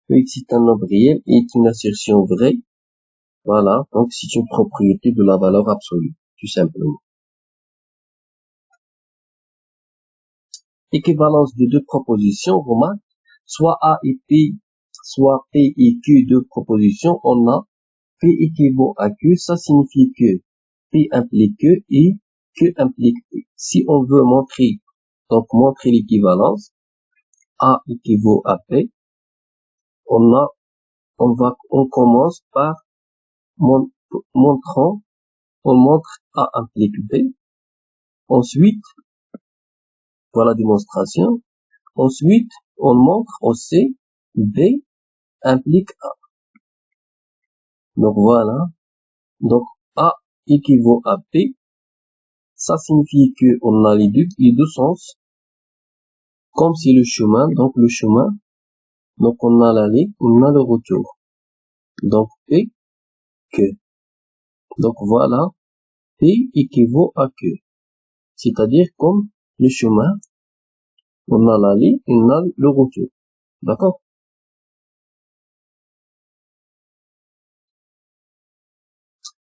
que x est un nombre réel et est une assertion vraie. Voilà, donc c'est une propriété de la valeur absolue, tout simplement. Équivalence de deux propositions, remarque, soit A et P, soit P et Q, deux propositions, on a P équivaut à Q, ça signifie que P implique Q et Q implique P. Si on veut montrer l'équivalence, A équivaut à P, on commence par on montre A implique B. Ensuite, voilà la démonstration. Ensuite, on montre aussi B implique A. Donc voilà. Donc A équivaut à P. Ça signifie que on a les deux sens. Comme c'est le chemin, donc le chemin. Donc on a l'aller, on a le retour. Donc P, Q. Donc voilà. P équivaut à Q. C'est-à-dire comme le chemin, on a l'aller, on a le retour. D'accord?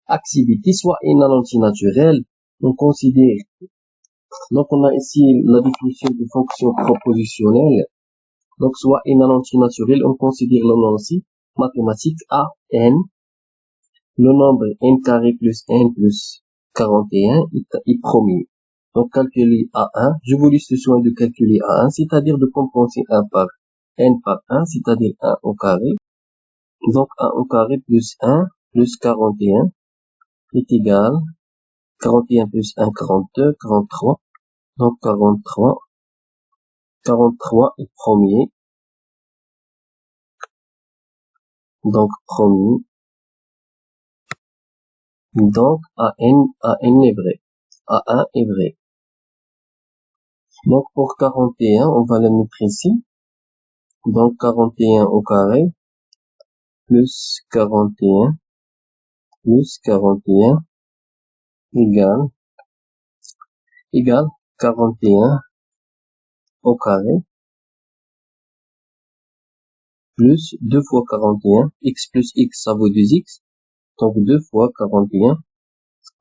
Activité, soit une analogie naturelle, on considère. Donc on a ici la définition de fonction propositionnelle. Donc soit une analogie naturelle, on considère l'analogie mathématique A, n, le nombre n carré plus n plus 41 est premier. Donc calculer A1, je vous laisse le soin de calculer A1, c'est-à-dire de compenser 1 par n par 1, c'est-à-dire 1 au carré. Donc 1 au carré plus 1 plus 41 est égal 41 plus 1, 42, 43. Donc 43 est premier. Donc premier. Donc AN est vrai. A1 est vrai. Donc pour 41, on va le mettre ici. Donc 41 au carré plus 41 égale 41 au carré plus 2 fois 41, x plus x ça vaut 2x, donc 2 fois 41,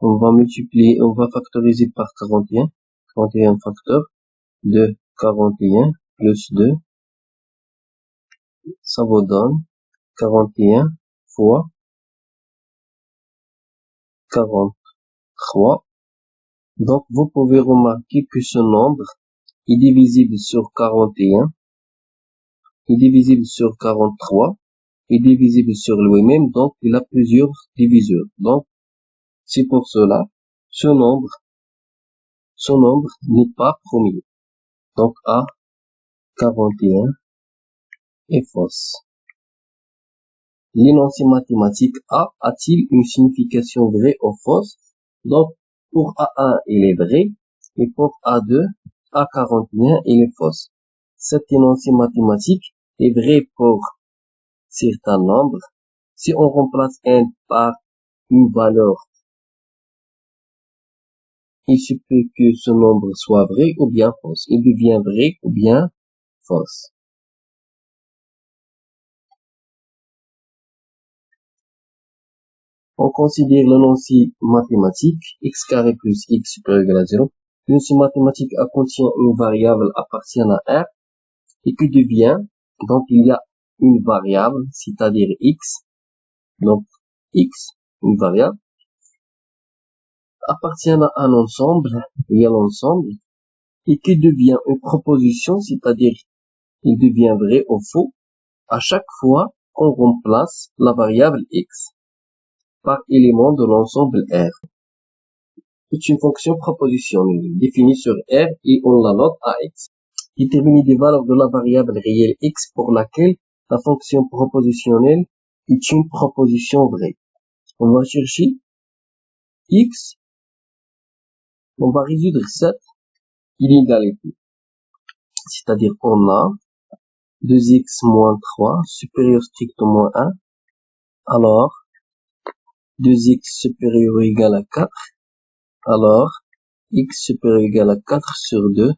on va multiplier, on va factoriser par 41 facteur de 41 plus 2, ça vous donne 41 fois 43. Donc vous pouvez remarquer que ce nombre est divisible sur 41, est divisible sur 43, est divisible sur lui-même, donc il a plusieurs diviseurs. Donc, c'est pour cela, ce nombre n'est pas premier. Donc, A, 41 est fausse. L'énoncé mathématique A a-t-il une signification vraie ou fausse? Donc, pour A1, il est vrai, et pour A2, A41, il est fausse. Cet énoncé mathématique est vrai pour certains nombres. Si on remplace n par une valeur, il se peut que ce nombre soit vrai ou bien fausse. Il devient vrai ou bien fausse. On considère l'énoncé mathématique x carré plus x supérieur égal à 0. L'énoncé mathématique A contient une variable appartenant à R et qui devient, donc il y a une variable, c'est-à-dire x, donc x, une variable, appartient à un ensemble, il y a l'ensemble, et qui devient une proposition, c'est-à-dire il devient vrai ou faux, à chaque fois qu'on remplace la variable x par élément de l'ensemble R. C'est une fonction propositionnelle définie sur R et on la note à x. Déterminer des valeurs de la variable réelle x pour laquelle la fonction propositionnelle est une proposition vraie. On va chercher x, on va résoudre 7 inégalités. C'est-à-dire on a 2x moins 3 supérieur strictement à 1. Alors, 2x supérieur ou égal à 4. Alors, x supérieur ou égal à 4 sur 2.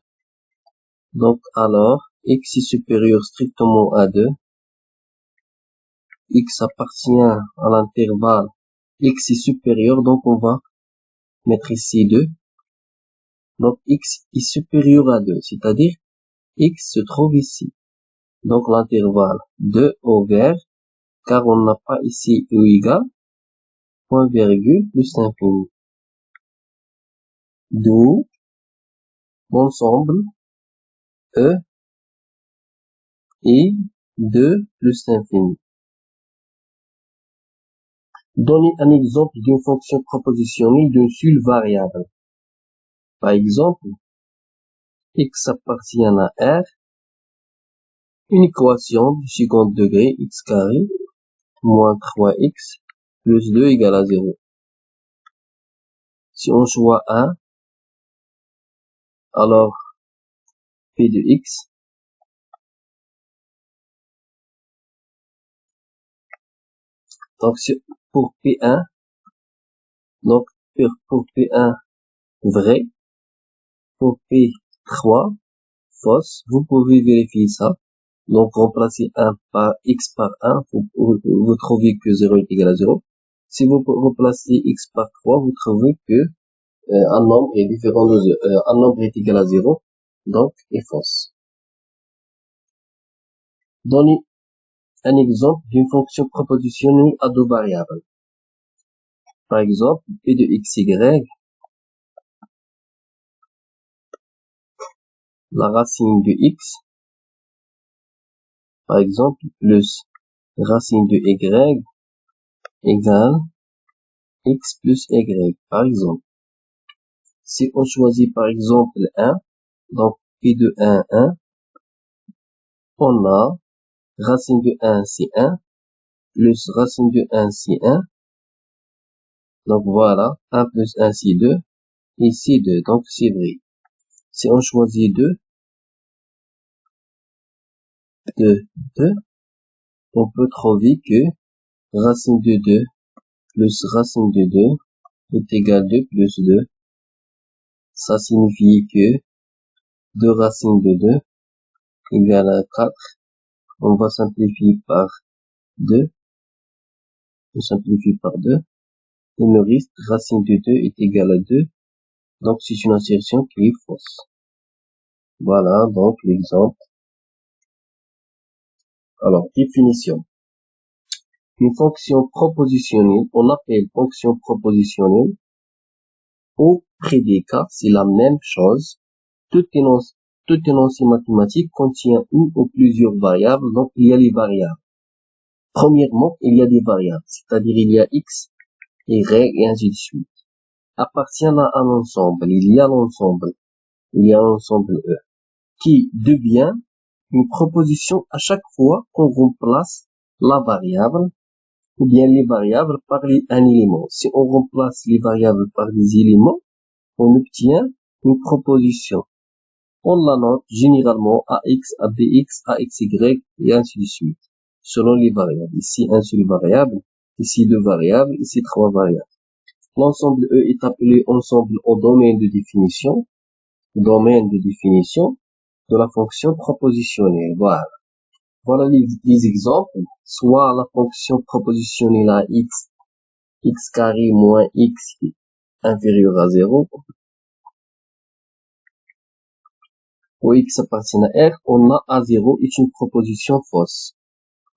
Donc, alors, x est supérieur strictement à 2. X appartient à l'intervalle. X est supérieur, donc on va mettre ici 2. Donc, x est supérieur à 2, c'est-à-dire x se trouve ici. Donc, l'intervalle 2 au vert, car on n'a pas ici ou égal, point virgule plus infini. D'où l'ensemble E et 2 plus infini. Donnez un exemple d'une fonction propositionnelle d'une seule variable. Par exemple, x appartient à R, une équation du second degré x carré moins 3x plus 2 égale à 0. Si on choisit 1, alors p de x, donc pour p1, donc pour p1 vrai, pour p3 fausse, vous pouvez vérifier ça. Donc, remplacez 1 par x par 1, vous trouvez que 0 est égal à 0. Si vous remplacez x par 3, vous trouvez que un nombre est différent de un nombre est égal à 0, donc est fausse. Donnez un exemple d'une fonction propositionnelle à deux variables. Par exemple, p de xy, la racine de x, par exemple, plus racine de y égale x plus y, par exemple. Si on choisit par exemple 1, donc p de 1, 1, on a racine de 1, c'est 1, plus racine de 1, c'est 1. Donc voilà, 1 plus 1, c'est 2, et c'est 2, donc c'est vrai. Si on choisit 2, 2, 2, on peut trouver que racine de 2 plus racine de 2 est égal à 2 plus 2. Ça signifie que 2 racines de 2 égale à 4. On va simplifier par 2. On simplifie par 2. Il nous reste racine de 2 est égal à 2. Donc, c'est une assertion qui est fausse. Voilà, donc, l'exemple. Alors, définition. Une fonction propositionnelle, on appelle fonction propositionnelle. Au prédicat, c'est la même chose. Tout énoncé mathématique contient une ou plusieurs variables, donc il y a les variables. Premièrement, il y a des variables, c'est-à-dire il y a x, y et ainsi de suite. Appartiennent à un ensemble, il y a l'ensemble E, qui devient une proposition à chaque fois qu'on remplace la variable ou bien les variables par un élément. Si on remplace les variables par des éléments, on obtient une proposition. On la note généralement AX, ABX, AXY et ainsi de suite, selon les variables. Ici, un seul variable, ici deux variables, ici trois variables. L'ensemble E est appelé ensemble au domaine de définition de la fonction propositionnelle. Voilà les exemples. Soit la fonction propositionnelle à x carré moins x inférieur à 0, où x appartient à R, on a A0 est une proposition fausse.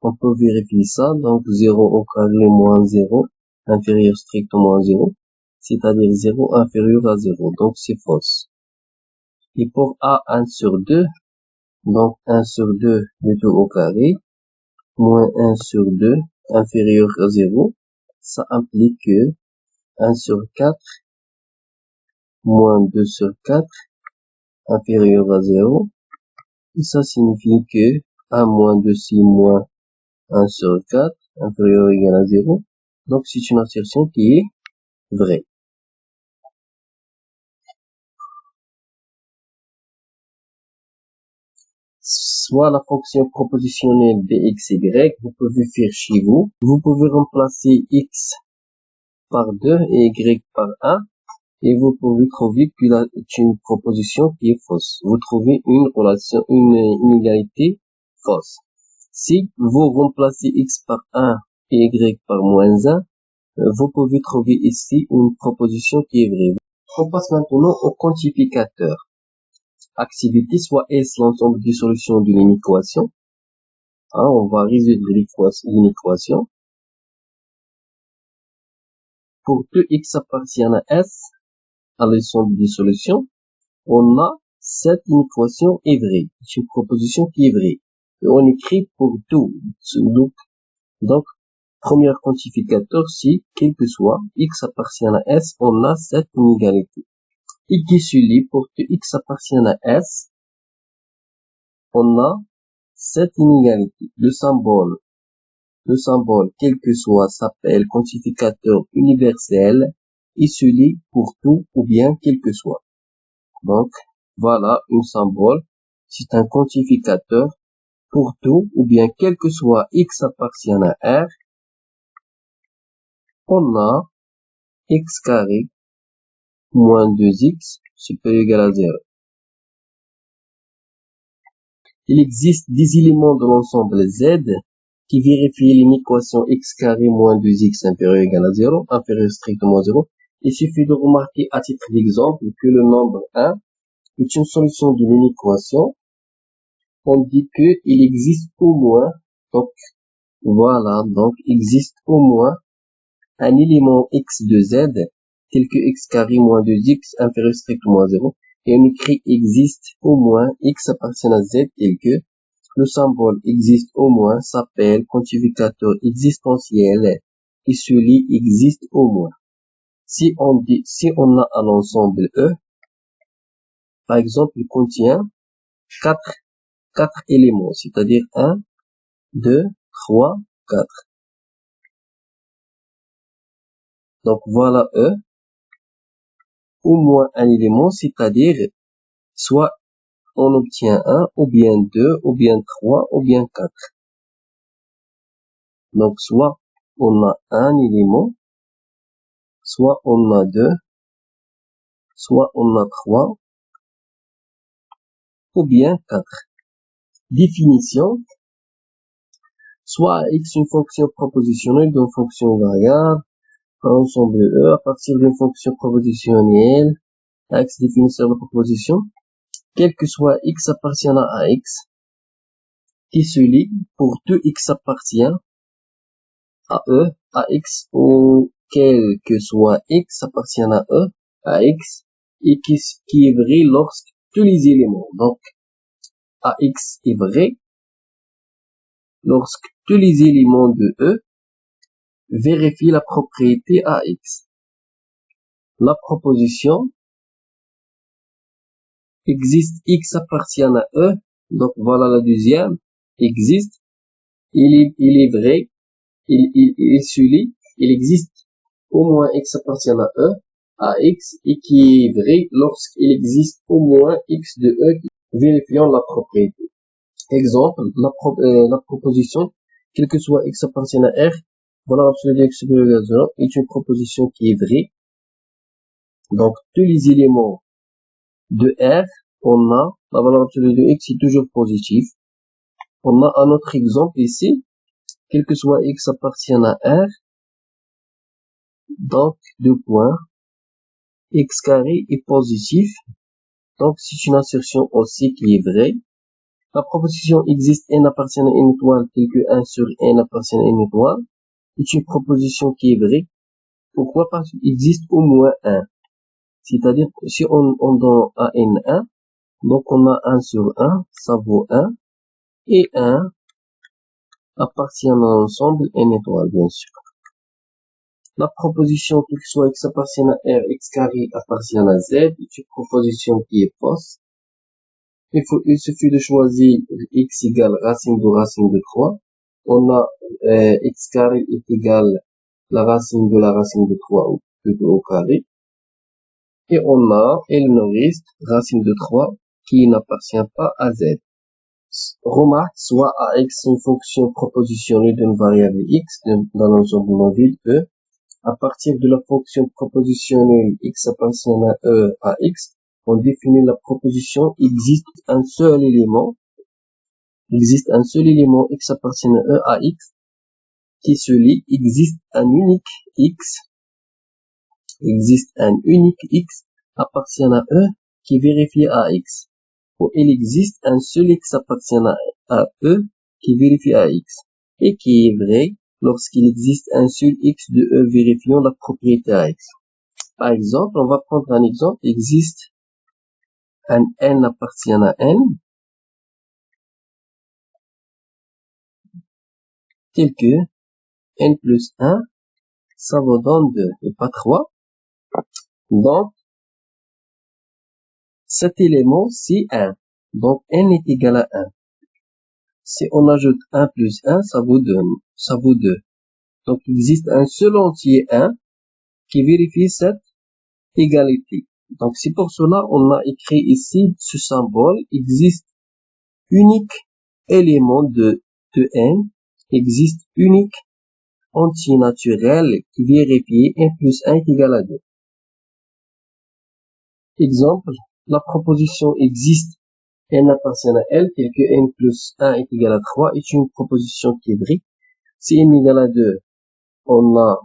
On peut vérifier ça, donc 0 au carré moins 0, inférieur strictement à 0, c'est-à-dire 0 inférieur à 0, donc c'est fausse. Et pour A 1 sur 2, donc 1 sur 2 de 2 au carré, moins 1 sur 2 inférieur à 0, ça implique que 1 sur 4 moins 2 sur 4 inférieur à 0, et ça signifie que 1 moins 2 c'est moins 1 sur 4 inférieur ou égal à 0. Donc c'est une assertion qui est vraie. Soit la fonction propositionnelle bxy, vous pouvez faire chez vous. Vous pouvez remplacer x par 2 et y par 1. Et vous pouvez trouver qu'il a une proposition qui est fausse. Vous trouvez une relation, une inégalité fausse. Si vous remplacez x par 1 et y par moins 1, vous pouvez trouver ici une proposition qui est vraie. On passe maintenant au quantificateur. Activité soit S l'ensemble des solutions d'une équation. On va résoudre une équation. Pour que x appartienne à S, à l'ensemble des solutions, on a cette équation est vraie. C'est une proposition qui est vraie. Et on écrit pour tout. Donc, premier quantificateur, si, quel que soit, x appartient à S, on a cette inégalité. Et qui se lit pour que x appartient à S, on a cette inégalité. Le symbole, quel que soit, s'appelle quantificateur universel et se lit pour tout ou bien quel que soit. Donc, voilà un symbole. C'est un quantificateur pour tout ou bien quel que soit x appartient à R. On a x carré moins 2x supérieur ou égal à 0. Il existe des éléments de l'ensemble Z qui vérifient une équation x carré moins 2x inférieur ou égal à 0, inférieur strictement à 0. Il suffit de remarquer à titre d'exemple que le nombre 1 est une solution d'une équation. On dit que il existe au moins, donc voilà, donc existe au moins un élément x de z tel que x carré moins 2x inférieur strictement à 0. Et on écrit existe au moins x appartient à z tel que le symbole existe au moins s'appelle quantificateur existentiel et celui existe au moins. Si on a un ensemble E, par exemple, il contient 4 éléments, c'est-à-dire 1, 2, 3, 4. Donc voilà E, au moins un élément, c'est-à-dire soit on obtient 1, ou bien 2, ou bien 3, ou bien 4. Donc soit on a un élément, soit on a 2, soit on a 3, ou bien 4. Définition. Soit x une fonction propositionnelle d'une fonction variable, un ensemble E à partir d'une fonction propositionnelle, x définisseur de proposition, quel que soit x appartient à x, qui se lie pour tout x appartient à E, à x, ou quel que soit x appartient à E, à x, et qui est vrai lorsque tous les éléments, donc AX est vrai lorsque tous les éléments de E vérifient la propriété AX. La proposition existe X appartient à E, donc voilà la deuxième, existe, il est vrai, il est celui, il existe au moins X appartient à E, à X, et qui est vrai lorsqu'il existe au moins X de E vérifiant la propriété. Exemple, la proposition, quel que soit X appartient à R, valeur absolue de X supérieur à 0, est une proposition qui est vraie. Donc, tous les éléments de R, on a la valeur absolue de X est toujours positive. On a un autre exemple ici, quel que soit X appartient à R, donc, deux points, X carré est positif, donc c'est une assertion aussi qui est vraie. La proposition existe n appartient à une étoile tel que 1 sur n appartient à une étoile est une proposition qui est vraie. Pourquoi? Parce qu'il existe au moins 1. C'est-à-dire, si on donne à n 1, donc on a 1 sur 1, ça vaut 1, et 1 appartient à l'ensemble n étoile, bien sûr. La proposition quel que soit x appartient à r, x carré appartient à z est une proposition qui est fausse. Il suffit de choisir x égale racine de 3. On a x carré est égal la racine de 3 au carré. Et on a L reste racine de 3 qui n'appartient pas à z. Remarque, soit ax une fonction propositionnelle d'une variable x dans l'ensemble mobile E. À partir de la fonction propositionnelle x appartient à E à x, on définit la proposition existe un seul élément x appartient à E à x qui se lit existe un unique x appartient à E qui vérifie à x, ou il existe un seul x appartient à E qui vérifie à x, et qui est vrai lorsqu'il existe un seul x de E vérifiant la propriété à x. Par exemple, on va prendre un exemple, existe un n appartient à n, tel que n plus 1, ça vous donne 2 et pas 3. Donc, cet élément, c'est 1. Donc, n est égal à 1. Si on ajoute 1 plus 1, ça vaut 2. Donc, il existe un seul entier 1 qui vérifie cette égalité. Donc, c'est pour cela on a écrit ici ce symbole. Existe unique élément de n, existe unique entier naturel qui vérifie 1 plus 1 est égal à 2. Exemple, la proposition existe n appartient à L, tel que n plus 1 est égal à 3 est une proposition qui est vraie. Si n est égal à 2, on a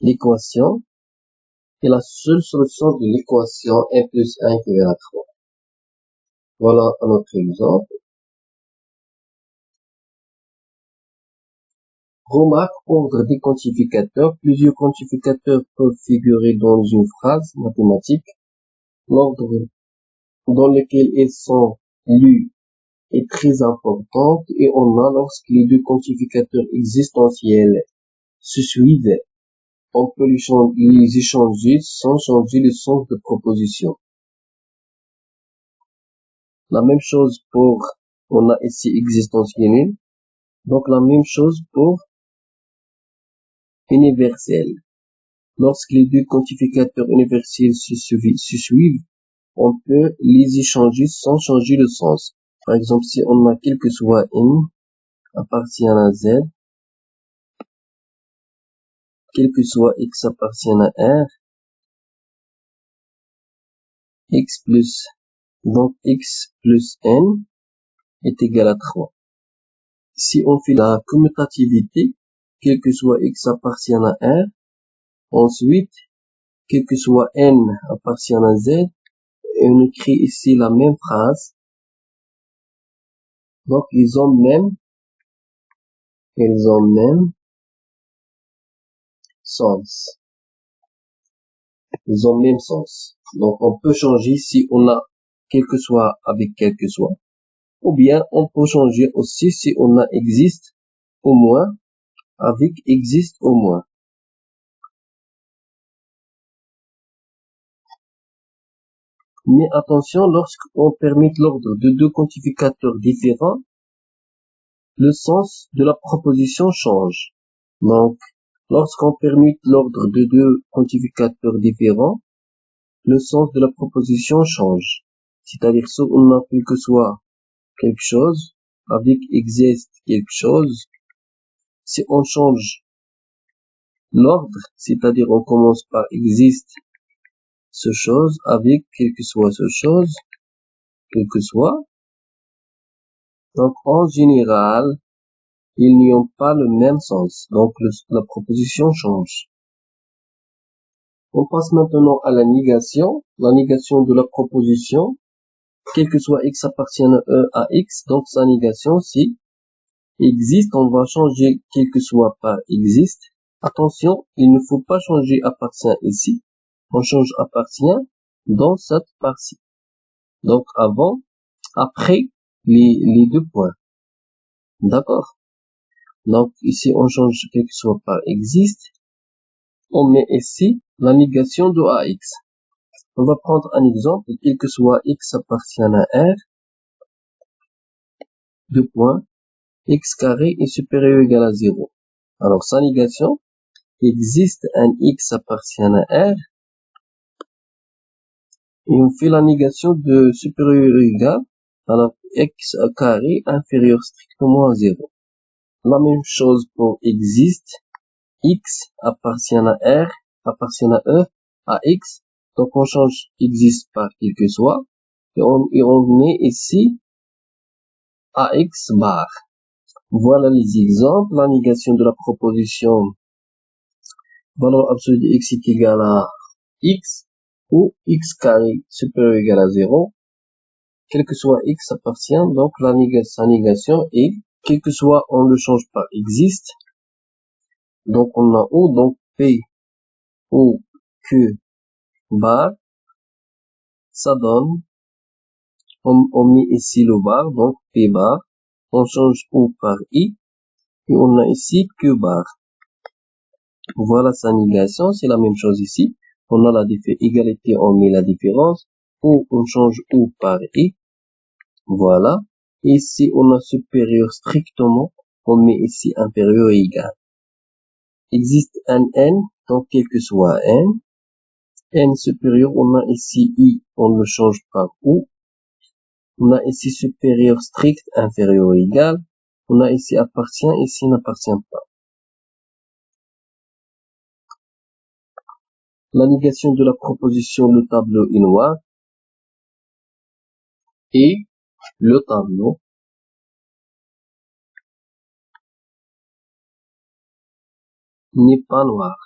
l'équation, et la seule solution de l'équation n plus 1 est égal à 3. Voilà un autre exemple. Remarque, ordre des quantificateurs. Plusieurs quantificateurs peuvent figurer dans une phrase mathématique. L'ordre dans lequel ils sont lus est très important et on a lorsque les deux quantificateurs existentiels se suivent, on peut les échanger sans changer le sens de proposition. La même chose pour, on a ici existentiel, donc la même chose pour universel. Lorsque les deux quantificateurs universels se suivent, on peut les échanger sans changer le sens. Par exemple, si on a quel que soit n appartient à z, quel que soit x appartient à r, donc x plus n est égal à 3. Si on fait la commutativité, quel que soit x appartient à r, ensuite, quel que soit n appartient à z, et on écrit ici la même phrase. Donc, ils ont même sens. Ils ont même sens. Donc, on peut changer si on a quel que soit avec quel que soit. ou bien on peut changer aussi si on a existe au moins avec existe au moins. Mais attention, lorsqu'on permet l'ordre de deux quantificateurs différents, le sens de la proposition change. Donc, lorsqu'on permute l'ordre de deux quantificateurs différents, le sens de la proposition change. C'est-à-dire, si on a quel que soit quelque chose, avec existe quelque chose, si on change l'ordre, c'est-à-dire on commence par existe ce chose avec quel que soit ce chose, quel que soit, donc en général, ils n'ont pas le même sens. Donc la proposition change. On passe maintenant à la négation de la proposition. Quel que soit x appartient à x, donc sa négation, si existe, on va changer quel que soit par existe. Attention, il ne faut pas changer appartient ici. On change appartient dans cette partie. Donc avant, après les deux points. D'accord? Donc ici, on change quel que soit par existe. On met ici la négation de AX. On va prendre un exemple, quel que soit x appartient à R, deux points, x carré est supérieur ou égal à 0. Alors, sa négation, existe un x appartient à R, et on fait la négation de supérieur ou égal, alors x carré inférieur strictement à 0. La même chose pour existe, x appartient à R, appartient à E, à x, donc on change existe par quel que soit, et on met ici AX bar. Voilà les exemples. La négation de la proposition valeur absolue de x est égal à x ou x carré supérieur ou égal à 0. Quel que soit x appartient, donc sa négation est, quel que soit, on le change par existe. Donc on a O, donc P ou Q bar. Ça donne, on met ici le bar, donc P bar. On change O par I. Et on a ici Q bar. Voilà sa négation, c'est la même chose ici. On a la égalité, on met la différence. Ou on change O par I. Voilà. Ici, on a supérieur strictement. On met ici inférieur et égal. Existe un N, donc quel que soit N. N supérieur, on a ici I, on le change par O. On a ici supérieur strict, inférieur et égal. On a ici appartient, ici n'appartient pas. La négation de la proposition, le tableau est noir. Et le tableau n'est pas noir.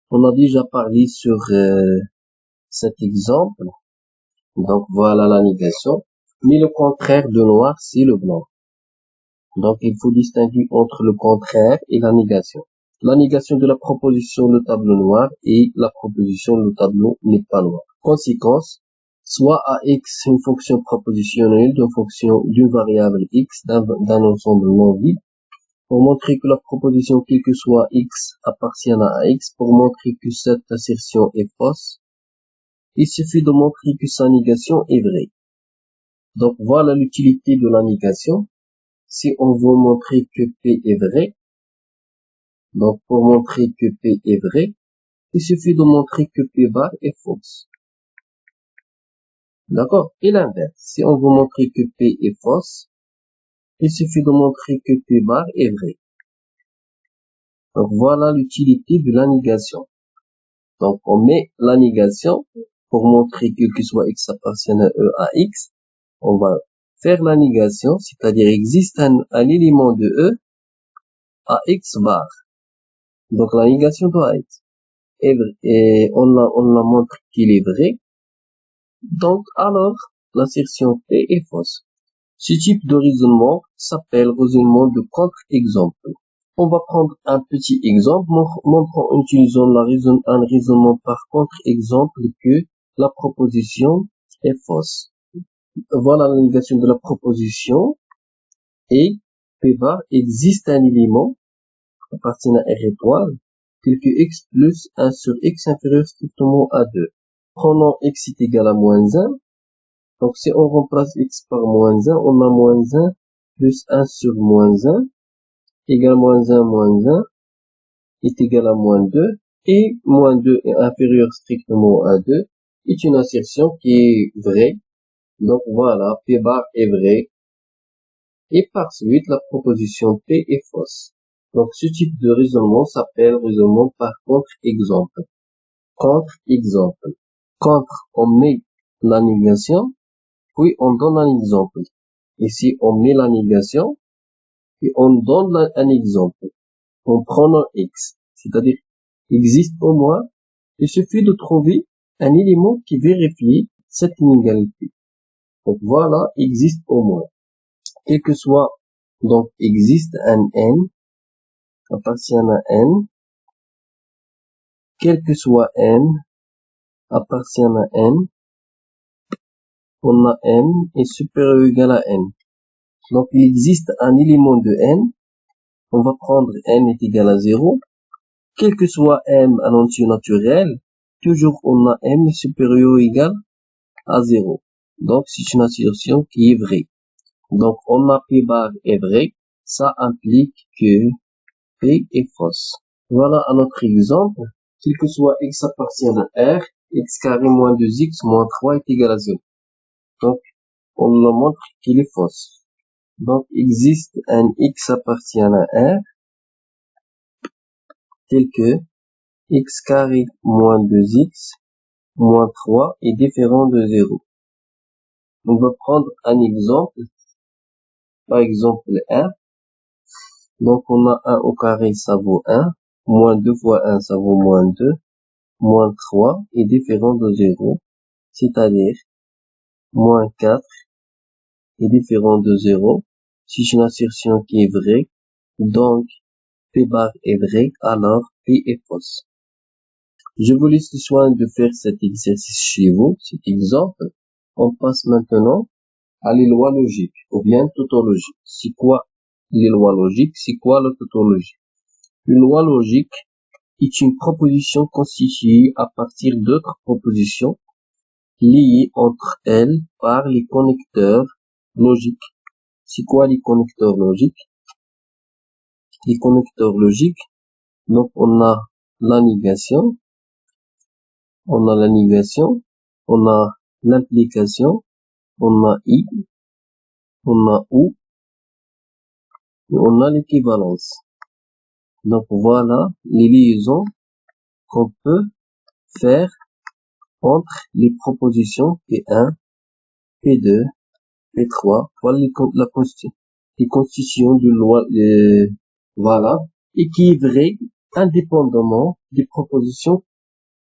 On a déjà parlé sur cet exemple. Donc voilà la négation. Mais le contraire de noir, c'est le blanc. Donc il faut distinguer entre le contraire et la négation. La négation de la proposition, le tableau noir, et la proposition, le tableau n'est pas noir. Conséquence, soit AX une fonction propositionnelle d'une variable X, d'un ensemble non vide, pour montrer que la proposition quel que soit X appartient à X, pour montrer que cette assertion est fausse, il suffit de montrer que sa négation est vraie. Donc voilà l'utilité de la négation. Si on veut montrer que P est vrai, donc pour montrer que P est vrai, il suffit de montrer que P bar est fausse. D'accord? Et l'inverse, si on veut montrer que P est fausse, il suffit de montrer que P bar est vrai. Donc voilà l'utilité de la négation. Donc on met la négation pour montrer quel que soit x appartient à E à x. On va faire la négation, c'est-à-dire existe un élément de E à x bar. Donc la négation doit être est vrai. Et on la montre qu'il est vrai. Donc alors l'assertion P est fausse. Ce type de raisonnement s'appelle raisonnement de contre-exemple. On va prendre un petit exemple montrant en utilisant un raisonnement par contre-exemple que la proposition est fausse. Voilà la négation de la proposition. Et P bar existe un élément appartenant à R étoile, tel que x plus 1 sur x inférieur strictement à 2. Prenons x est égal à moins 1. Donc si on remplace x par moins 1, on a moins 1 plus 1 sur moins 1 égale moins 1 est égal à moins 2. Et moins 2 est inférieur strictement à 2 est une assertion qui est vraie. Donc voilà, P bar est vrai. Et par suite, la proposition P est fausse. Donc ce type de raisonnement s'appelle raisonnement par contre-exemple. Contre-exemple. Contre, on met la négation, puis on donne un exemple. Ici, on met la négation, puis on donne un exemple. En prenant x, c'est-à-dire existe au moins, il suffit de trouver un élément qui vérifie cette inégalité. Donc voilà, existe au moins. Quel que soit, donc existe un n, appartient à n, quel que soit n, appartient à n, on a n est supérieur ou égal à n. Donc il existe un élément de n, on va prendre n est égal à 0, quel que soit m un entier naturel, toujours on a m est supérieur ou égal à 0. Donc c'est une assertion qui est vraie. Donc on a P bar est vrai, ça implique que P est fausse. Voilà un autre exemple. Quel que soit x appartient à R, x carré moins 2x moins 3 est égal à 0. Donc, on nous montre qu'il est fausse. Donc, existe un x appartient à R, tel que x carré moins 2x moins 3 est différent de 0. On va prendre un exemple. Par exemple, 1. Donc, on a 1 au carré, ça vaut 1. Moins 2 fois 1, ça vaut moins 2. Moins 3 est différent de 0. C'est-à-dire, moins 4 est différent de 0. Si c'est une assertion qui est vraie, donc P bar est vrai, alors P est fausse. Je vous laisse le soin de faire cet exercice chez vous, cet exemple. On passe maintenant à les lois logiques, ou bien tautologie. C'est quoi les lois logiques? C'est quoi la tautologie? Une loi logique est une proposition constituée à partir d'autres propositions liées entre elles par les connecteurs logiques. C'est quoi les connecteurs logiques? Les connecteurs logiques, donc on a la négation, on a l'implication, on a i, on a ou, et on a l'équivalence. Donc voilà les liaisons qu'on peut faire entre les propositions P1, P2, P3, voilà les constitutions de loi, voilà, et qui est vrai indépendamment des propositions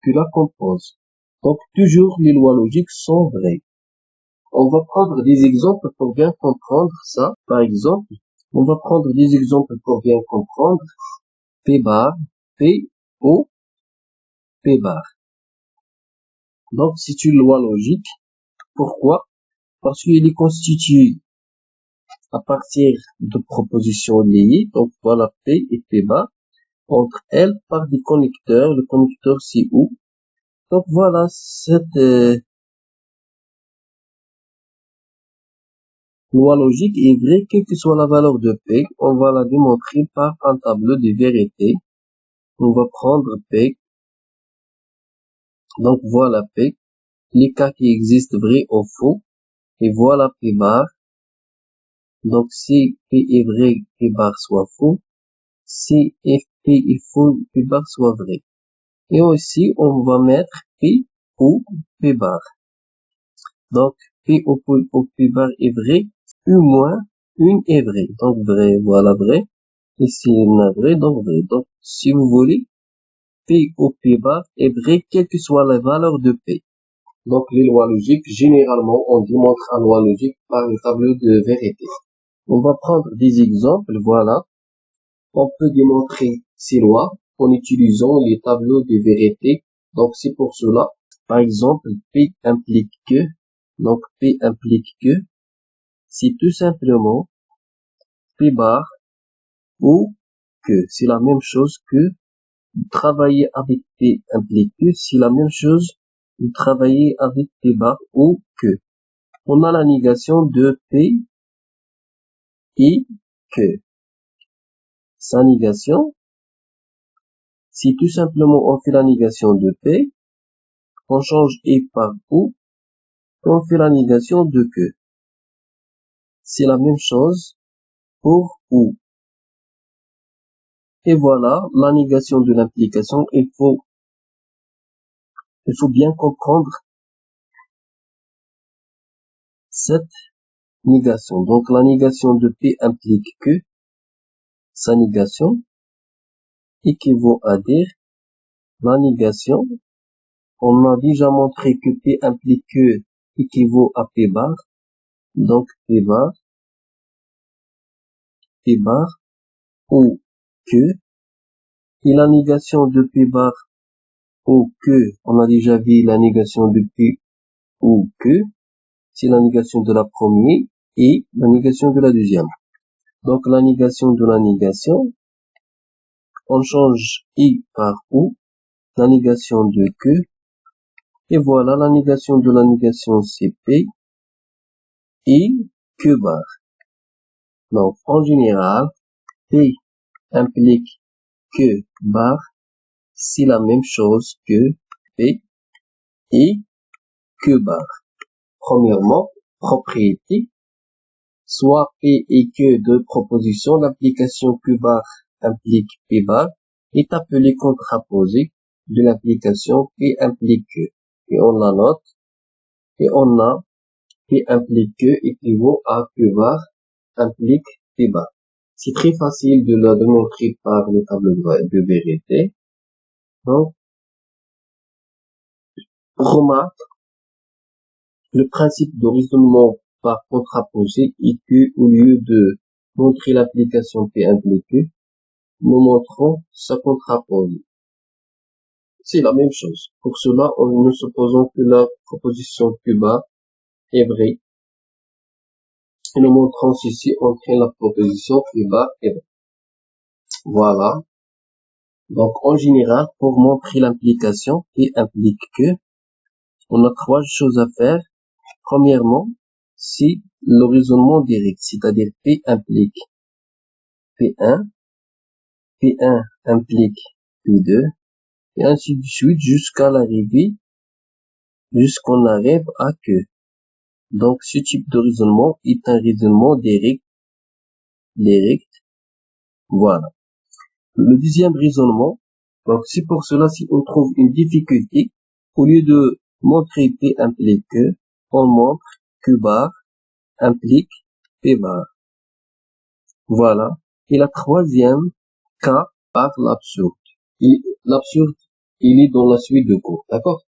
que la composent. Donc, toujours les lois logiques sont vraies. On va prendre des exemples pour bien comprendre ça. Par exemple, on va prendre des exemples pour bien comprendre P bar, P, O, P bar. Donc, c'est une loi logique. Pourquoi? Parce qu'il est constitué à partir de propositions liées. Donc, voilà P et P bar. Entre elles par des connecteurs. Le connecteur, c'est O. Donc, voilà cette loi logique est vraie, quelle que soit la valeur de P. On va la démontrer par un tableau de vérité. On va prendre P. Donc, voilà P. Les cas qui existent vrais ou faux. Et voilà P bar. Donc, si P est vrai, P bar soit faux. Si P est faux, P bar soit vrai. Et aussi, on va mettre P ou P bar. Donc, P ou P bar est vrai, au moins une est vraie. Donc, vrai, voilà vrai. Ici, on a vrai, donc vrai. Donc, si vous voulez, P ou P bar est vrai, quelle que soit la valeur de P. Donc, les lois logiques, généralement, on démontre une loi logique par le tableau de vérité. On va prendre des exemples, voilà. On peut démontrer ces lois en utilisant les tableaux de vérité. Donc, c'est pour cela Par exemple, P implique que, donc P implique que, c'est tout simplement P bar ou que. C'est la même chose que travailler avec P implique que, c'est la même chose que travailler avec P bar ou que. On a la négation de P et que. Sa négation, si tout simplement on fait la négation de P, on change et par ou, et on fait la négation de que. C'est la même chose pour ou. Et voilà, la négation de l'implication, il faut bien comprendre cette négation. Donc, la négation de P implique que sa négation équivaut à dire la négation. On a déjà montré que P implique que équivaut à P bar. Donc, P bar ou que. Et la négation de P bar ou que, on a déjà vu la négation de P ou que, c'est la négation de la première et la négation de la deuxième. Donc, la négation de la négation, on change I par ou, la négation de que, et voilà, la négation de la négation, c'est P et que bar. Donc, en général, P implique que bar, c'est la même chose que P et que bar. Premièrement, propriété, soit P et que de proposition, l'application que bar implique P bar est appelée contraposée de l'application P implique que. Et on la note, et on a P implique que équivaut à que bar implique P bar. C'est très facile de le démontrer par le tableau de vérité. Donc, remarque, le principe de raisonnement par contraposé est que, au lieu de montrer l'application P implique que, nous montrons sa contraposée. C'est la même chose. Pour cela, nous supposons que la proposition Q bar est vraie. Et nous montrons ceci entre la proposition Q bar est vraie. Voilà. Donc, en général, pour montrer l'implication P implique que, on a trois choses à faire. Premièrement, c'est le raisonnement direct, c'est-à-dire P implique P1, P1 implique P2, et ainsi de suite jusqu'à l'arrivée, jusqu'on arrive à que. Donc, ce type de raisonnement est un raisonnement direct. Voilà. Le deuxième raisonnement, donc c'est pour cela si on trouve une difficulté, au lieu de montrer P implique que, on montre Q bar implique P bar. Voilà. Et la troisième cas par l'absurde. L'absurde, il est dans la suite de cours. D'accord?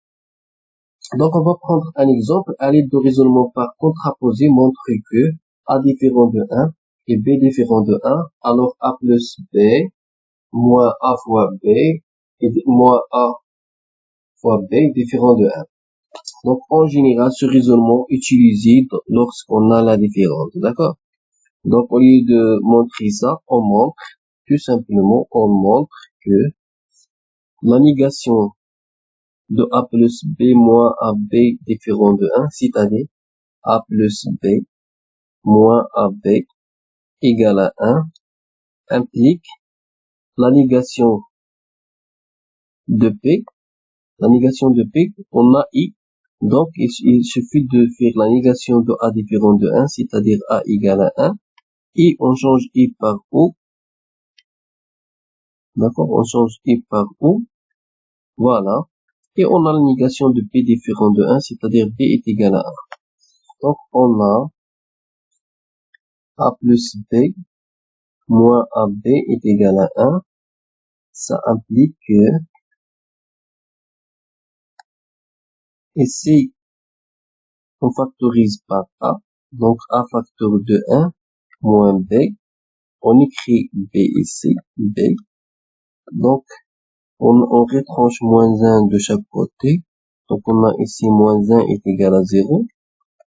Donc, on va prendre un exemple. À l'aide de raisonnement par contraposé montre que A différent de 1 et B différent de 1, alors A plus B moins A fois B et moins A fois B différent de 1. Donc, en général, ce raisonnement est utilisé lorsqu'on a la différence. D'accord? Donc, au lieu de montrer ça, on montre, tout simplement, on montre que la négation de A plus B moins AB différent de 1, c'est-à-dire A plus B moins AB égale à 1, implique la négation de P. La négation de P, on a I. Donc, il suffit de faire la négation de A différent de 1, c'est-à-dire A égale à 1. Et on change I par O. D'accord? On change I par O. Voilà. Et on a la négation de P différent de 1, c'est-à-dire B est égal à 1. Donc, on a A plus B moins AB est égal à 1. Ça implique que, ici, on factorise par A. Donc, A facteur de 1 moins B. On écrit B ici, B. Donc, on retranche moins 1 de chaque côté. Donc, on a ici moins 1 est égal à 0.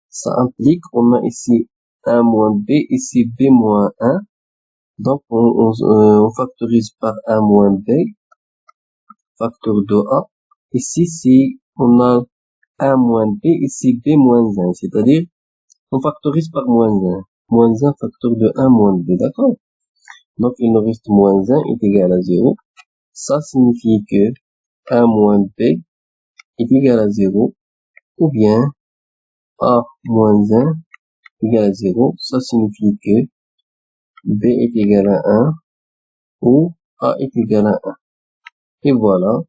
Ça implique, on a ici 1 moins b, ici b moins 1. Donc, on factorise par 1 moins b, facteur de a. Ici, si on a 1 moins b, ici b moins 1, c'est-à-dire, on factorise par moins 1. Moins 1 facteur de 1 moins b, d'accord? Donc, il nous reste moins 1 est égal à 0. Ça signifie que 1 moins b est égal à 0, ou bien a moins 1 égal à 0. Ça signifie que b est égal à 1, ou a est égal à 1. Et voilà,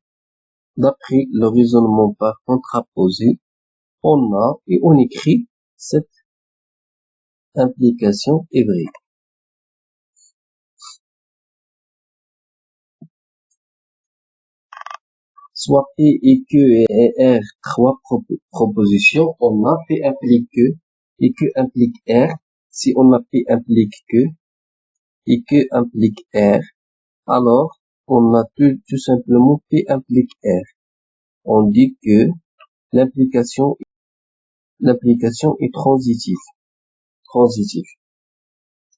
d'après le raisonnement par contraposé, on a et on écrit cette implication est vraie. Soit P et Q et R, trois propositions, on a P implique Q et Q implique R. Si on a P implique Q et Q implique R, alors on a tout simplement P implique R. On dit que l'implication est transitive.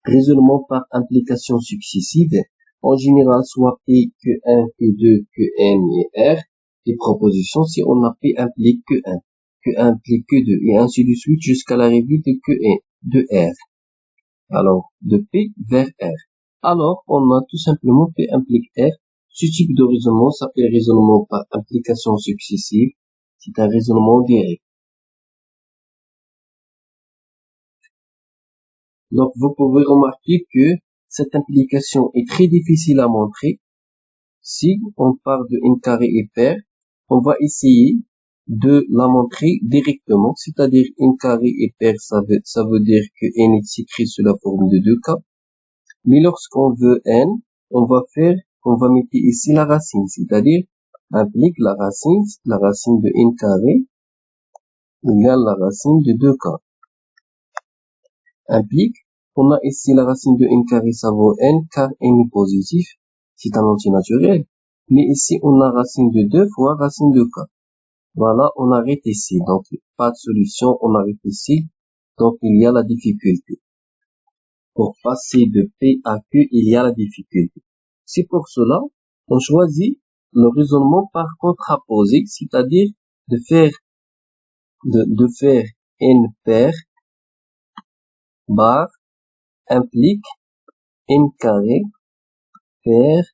Raisonnement par implication successive. En général, soit P, Q1, Q2, Qn et R, des propositions si on a P implique Q1, Q implique Q2, et ainsi de suite jusqu'à l'arrivée de Qn, de R. Alors, de P vers R. Alors, on a tout simplement P implique R. Ce type de raisonnement s'appelle raisonnement par implication successive. C'est un raisonnement direct. Donc, vous pouvez remarquer que cette implication est très difficile à montrer. Si on part de n carré est pair, on va essayer de la montrer directement, c'est-à-dire n carré est pair, ça veut dire que n est écrit sous la forme de 2k. Mais lorsqu'on veut n, on va mettre ici la racine, c'est-à-dire implique la racine de n carré égale la racine de 2k. Implique, on a ici la racine de n carré, ça vaut n, car n est positif, c'est un antinaturel. Mais ici, on a racine de 2 fois racine de k. Voilà, on arrête ici. Donc, pas de solution, on arrête ici. Donc, il y a la difficulté. Pour passer de P à Q, il y a la difficulté. C'est pour cela, on choisit le raisonnement par contraposé, c'est-à-dire de faire n pair bar implique n carré pair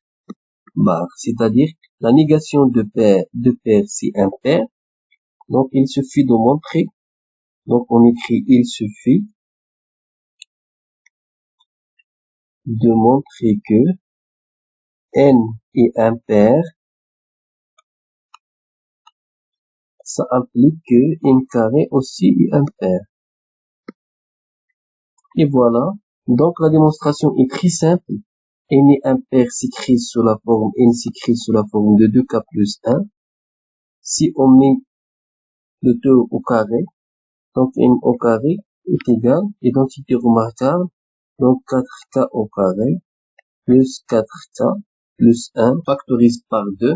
bar, c'est-à-dire la négation de pair c'est impair. Donc il suffit de montrer, donc on écrit il suffit de montrer que n est impair, ça implique que n carré aussi est impair. Et voilà, donc la démonstration est très simple. N est impair s'écrit sous la forme de 2k plus 1. Si on met le 2 au carré, donc n au carré est égal, identité remarquable, donc 4k au carré plus 4k plus 1 factorise par 2,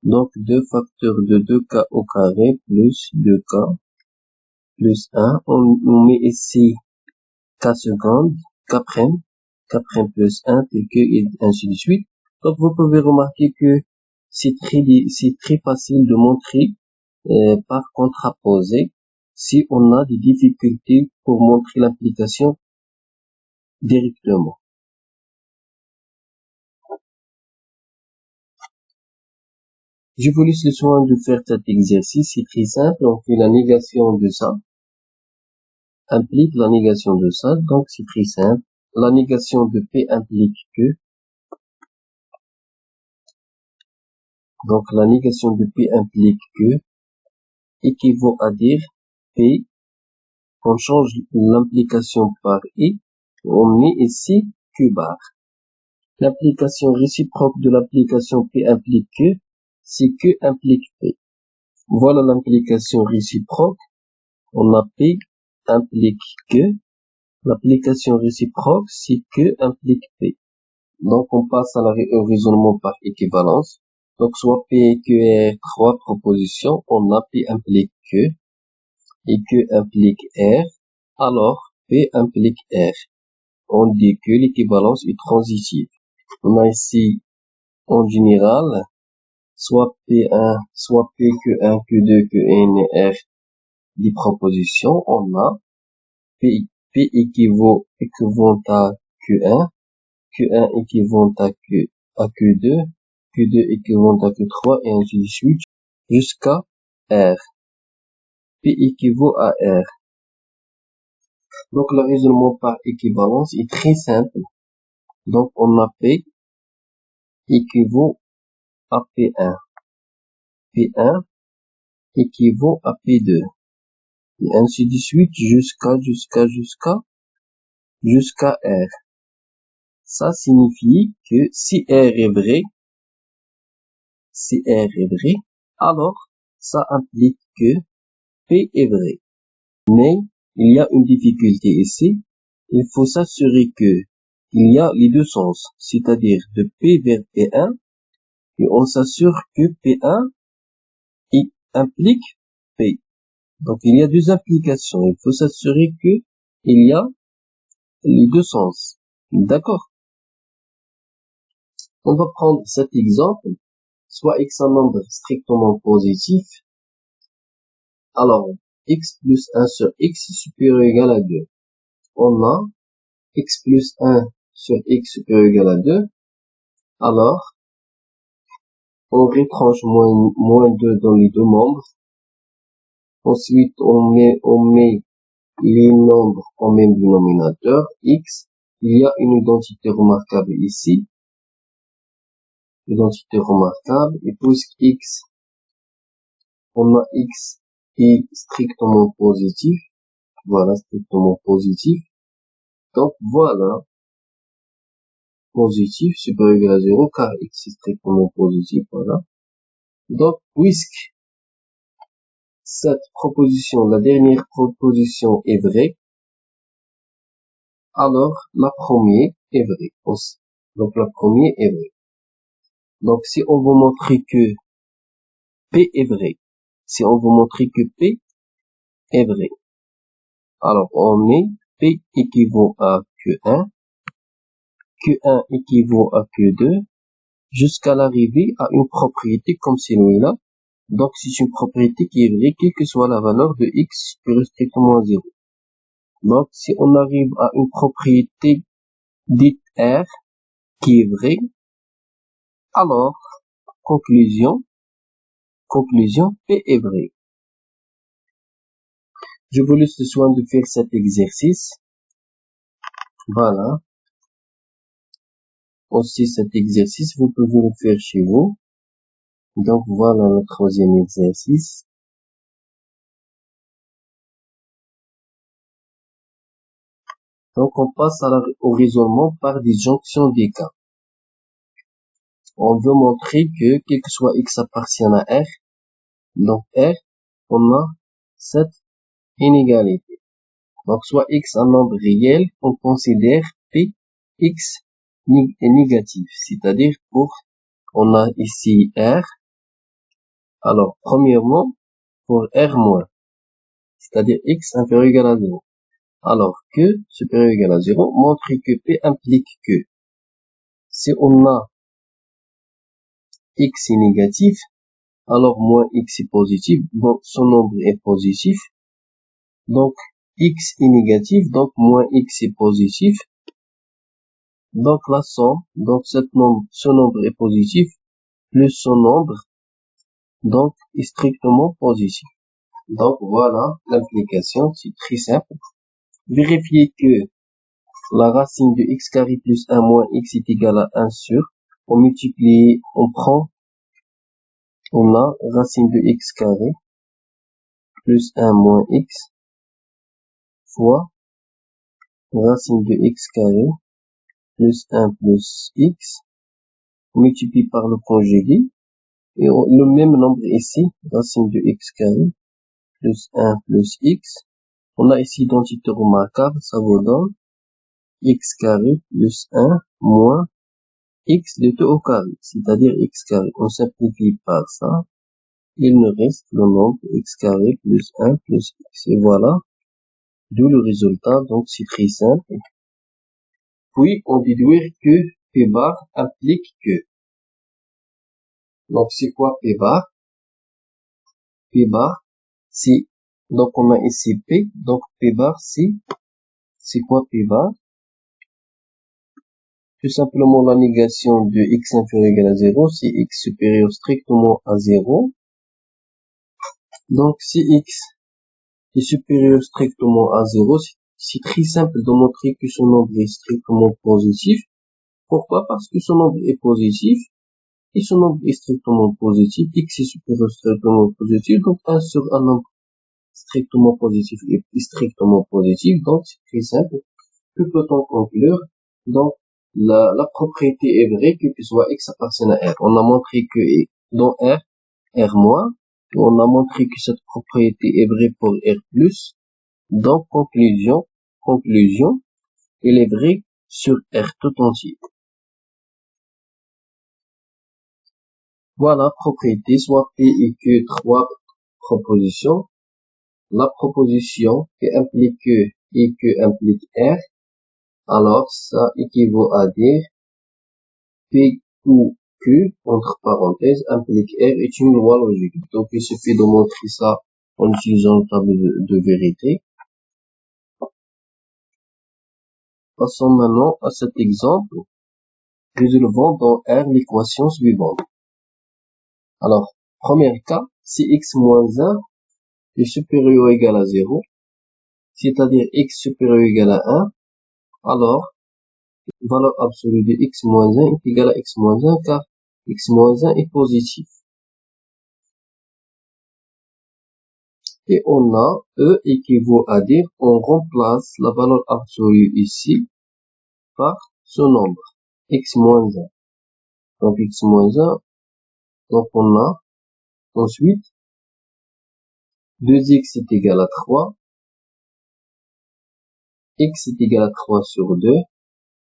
donc 2 facteurs de 2k au carré plus 2k plus 1. On met ici k secondes, k prime plus 1 tel que et ainsi de suite. Donc vous pouvez remarquer que c'est très facile de montrer par contraposé si on a des difficultés pour montrer l'application directement. Je vous laisse le soin de faire cet exercice, c'est très simple, on fait la négation de ça, implique la négation de ça, donc c'est très simple. La négation de P implique que, donc la négation de P implique que, équivaut à dire P, on change l'implication par I, on met ici Q bar. L'application réciproque de l'application P implique Q, c'est Q implique P. Voilà l'implication réciproque. On a P implique Q. L'application réciproque, c'est Q implique P. Donc, on passe au raisonnement par équivalence. Donc, soit P et Q R, trois propositions, on a P implique Q et Q implique R, alors P implique R. On dit que l'équivalence est transitive. On a ici, en général, soit P1, soit P, Q1, Q2, Qn et R, des propositions. On a P équivaut à Q1, Q1 équivaut à Q2, Q2 équivaut à Q3 et ainsi de suite jusqu'à R. P équivaut à R. Donc le raisonnement par équivalence est très simple. Donc on a P équivaut à P1. P1 équivaut à P2. Et ainsi de suite jusqu'à R. Ça signifie que si R est vrai, alors ça implique que P est vrai. Mais il y a une difficulté ici. Il faut s'assurer que il y a les deux sens, c'est-à-dire de P vers P1, et on s'assure que P1 implique P. Donc il y a deux implications. Il faut s'assurer que il y a les deux sens. D'accord? On va prendre cet exemple. Soit x un nombre strictement positif. Alors, x plus 1 sur x supérieur ou égal à 2. On a x plus 1 sur x supérieur ou égal à 2. Alors, on retranche moins 2 dans les deux membres. Ensuite, on met les nombres en même dénominateur, x. Il y a une identité remarquable ici. Identité remarquable. Et puisque x, on a x est strictement positif. Voilà, strictement positif. Donc, voilà, positif supérieur ou égal à 0, car x est strictement positif, voilà. Donc, puisque cette proposition, la dernière proposition est vraie, alors la première est vraie aussi. Donc, la première est vraie. Donc, si on veut montrer que P est vrai, si on veut montrer que P est vrai, alors on met P équivaut à Q1, Q1 équivaut à Q2, jusqu'à l'arrivée à une propriété comme celui-là. Donc, c'est une propriété qui est vraie, quelle que soit la valeur de x supérieure strictement à 0. Donc, si on arrive à une propriété dite R qui est vraie, alors, conclusion, P est vrai. Je vous laisse le soin de faire cet exercice. Voilà. Aussi, cet exercice, vous pouvez le faire chez vous. Donc, voilà le troisième exercice. Donc, on passe au raisonnement par disjonction des cas. On veut montrer que, quel que soit x appartient à R, donc R, on a cette inégalité. Donc, soit x un nombre réel, on considère P, x est négatif. C'est-à-dire on a ici R. Alors, premièrement, pour R moins, c'est-à-dire x inférieur ou égal à 0. Alors, que supérieur ou égal à 0 montre que P implique que si on a x est négatif, alors moins x est positif, donc son nombre est positif. Donc, x est négatif, donc moins x est positif. Donc, la somme, donc ce nombre est positif, plus son nombre, donc, est strictement positif. Donc, voilà l'application, c'est très simple. Vérifiez que la racine de x carré plus 1 moins x est égal à 1 sur, on multiplie, on a racine de x carré plus 1 moins x fois racine de x carré plus 1 plus x, on multiplie par le conjugué, et le même nombre ici, racine de x carré plus 1 plus x. On a ici identité remarquable, ça vous donne x carré plus 1 moins x de 2 au carré, c'est-à-dire x carré. On simplifie par ça. Il nous reste le nombre x carré plus 1 plus x. Et voilà, d'où le résultat. Donc, c'est très simple. Puis, on déduit que P bar implique que. Donc, c'est quoi P bar? P bar, c'est, donc on a ici P. Donc, P bar, c'est quoi P bar? Tout simplement la négation de x inférieur ou égal à 0, si x supérieur strictement à 0. Donc, si x est supérieur strictement à 0, c'est très simple de montrer que son nombre est strictement positif. Pourquoi? Parce que son nombre est positif et son nombre est strictement positif. X est supérieur strictement positif, donc 1 sur un nombre strictement positif et strictement positif. Donc, c'est très simple. Que peut-on conclure? Donc, la propriété est vraie que soit x appartient à R. On a montré que dans R, R-, on a montré que cette propriété est vraie pour R+. Donc, conclusion, il est vrai sur R tout entier. Voilà, propriété, soit P et Q, 3 propositions. La proposition P implique Q et Q implique R. Alors, ça équivaut à dire P ou Q, entre parenthèses, implique R est une loi logique. Donc, il suffit de montrer ça en utilisant le tableau de vérité. Passons maintenant à cet exemple. Résolvons dans R l'équation suivante. Alors, premier cas, si x moins 1 est supérieur ou égal à 0, c'est-à-dire x supérieur ou égal à 1, alors, valeur absolue de x moins 1 est égale à x moins 1 car x moins 1 est positif. Et on a E équivaut à dire, on remplace la valeur absolue ici par ce nombre, x moins 1. Donc x moins 1, donc on a ensuite 2x est égal à 3, x est égal à 3 sur 2,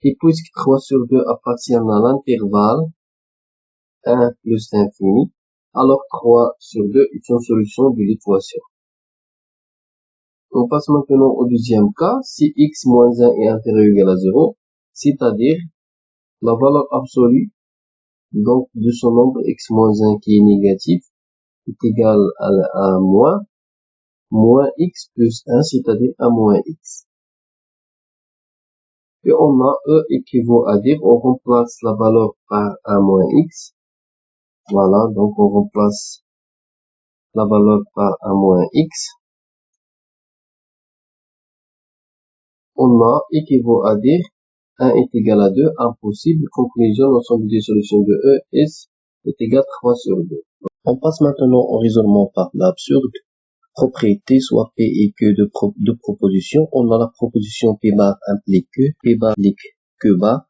et puisque 3 sur 2 appartient à l'intervalle 1 plus l'infini, alors 3 sur 2 est une solution de l'équation. On passe maintenant au deuxième cas, si x moins 1 est inférieur ou égal à 0, c'est-à-dire la valeur absolue donc de son nombre x moins 1 qui est négatif est égal à moins x plus 1, c'est-à-dire à moins x. Et on a E équivaut à dire, on remplace la valeur par 1 moins x. Voilà, donc on remplace la valeur par 1 moins x. On a équivaut à dire 1 est égal à 2, impossible. Conclusion, l'ensemble des solutions de E est égal à 3 sur 2. On passe maintenant au raisonnement par l'absurde. Propriété, soit P et Q de proposition. On a la proposition P bar implique Q, P bar implique Q bar,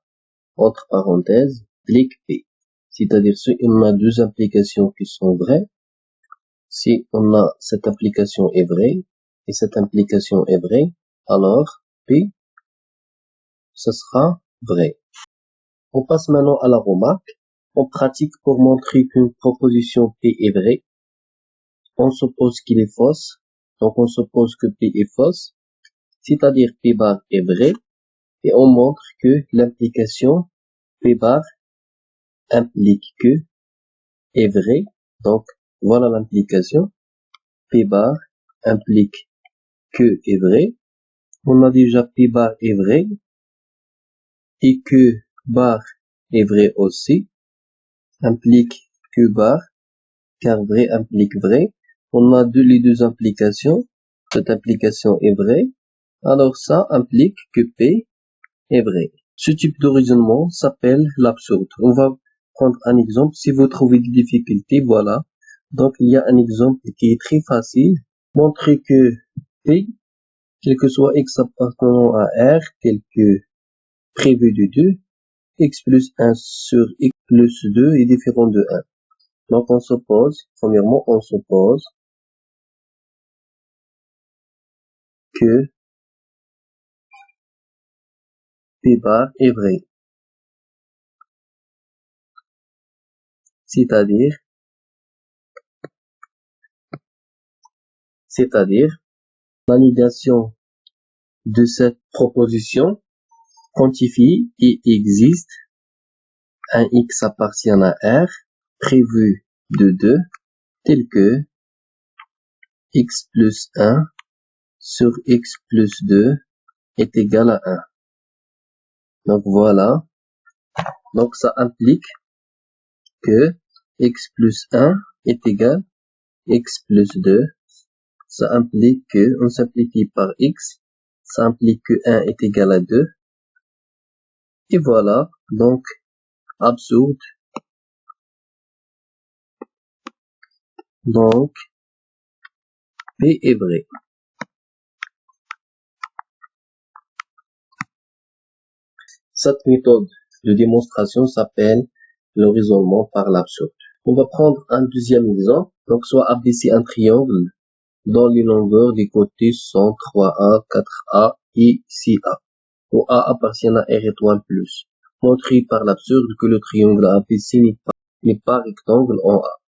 entre parenthèses, implique P. C'est-à-dire, si on a deux implications qui sont vraies, si on a cette implication est vraie et cette implication est vraie, alors P, ce sera vrai. On passe maintenant à la remarque. On pratique pour montrer qu'une proposition P est vraie. On suppose qu'il est fausse. Donc on suppose que P est fausse, c'est-à-dire P bar est vrai. Et on montre que l'implication P bar implique que est vrai. Donc voilà l'implication. P bar implique que est vrai. On a déjà P bar est vrai et que bar est vrai aussi. Implique que bar, car vrai implique vrai. On a les deux implications. Cette implication est vraie. Alors ça implique que P est vrai. Ce type de raisonnement s'appelle l'absurde. On va prendre un exemple. Si vous trouvez des difficultés, voilà. Donc il y a un exemple qui est très facile. Montrer que P, quel que soit x appartenant à R, tel que prévu de 2, x plus 1 sur x plus 2 est différent de 1. Donc on suppose, premièrement, on suppose que P bar est vrai. c'est-à-dire la négation de cette proposition quantifie et existe un x appartient à R prévu de 2 tel que x plus 1 sur x plus 2 est égal à 1. Donc voilà. Donc ça implique que x plus 1 est égal à x plus 2. Ça implique que, on simplifie par x, ça implique que 1 est égal à 2. Et voilà, donc absurde. Donc P est vrai. Cette méthode de démonstration s'appelle le raisonnement par l'absurde. On va prendre un deuxième exemple. Donc soit abaisser un triangle dont les longueurs des côtés sont 3A, 4A et 6A, où A appartient à R étoile plus. Montrer par l'absurde que le triangle ABC n'est pas rectangle en A.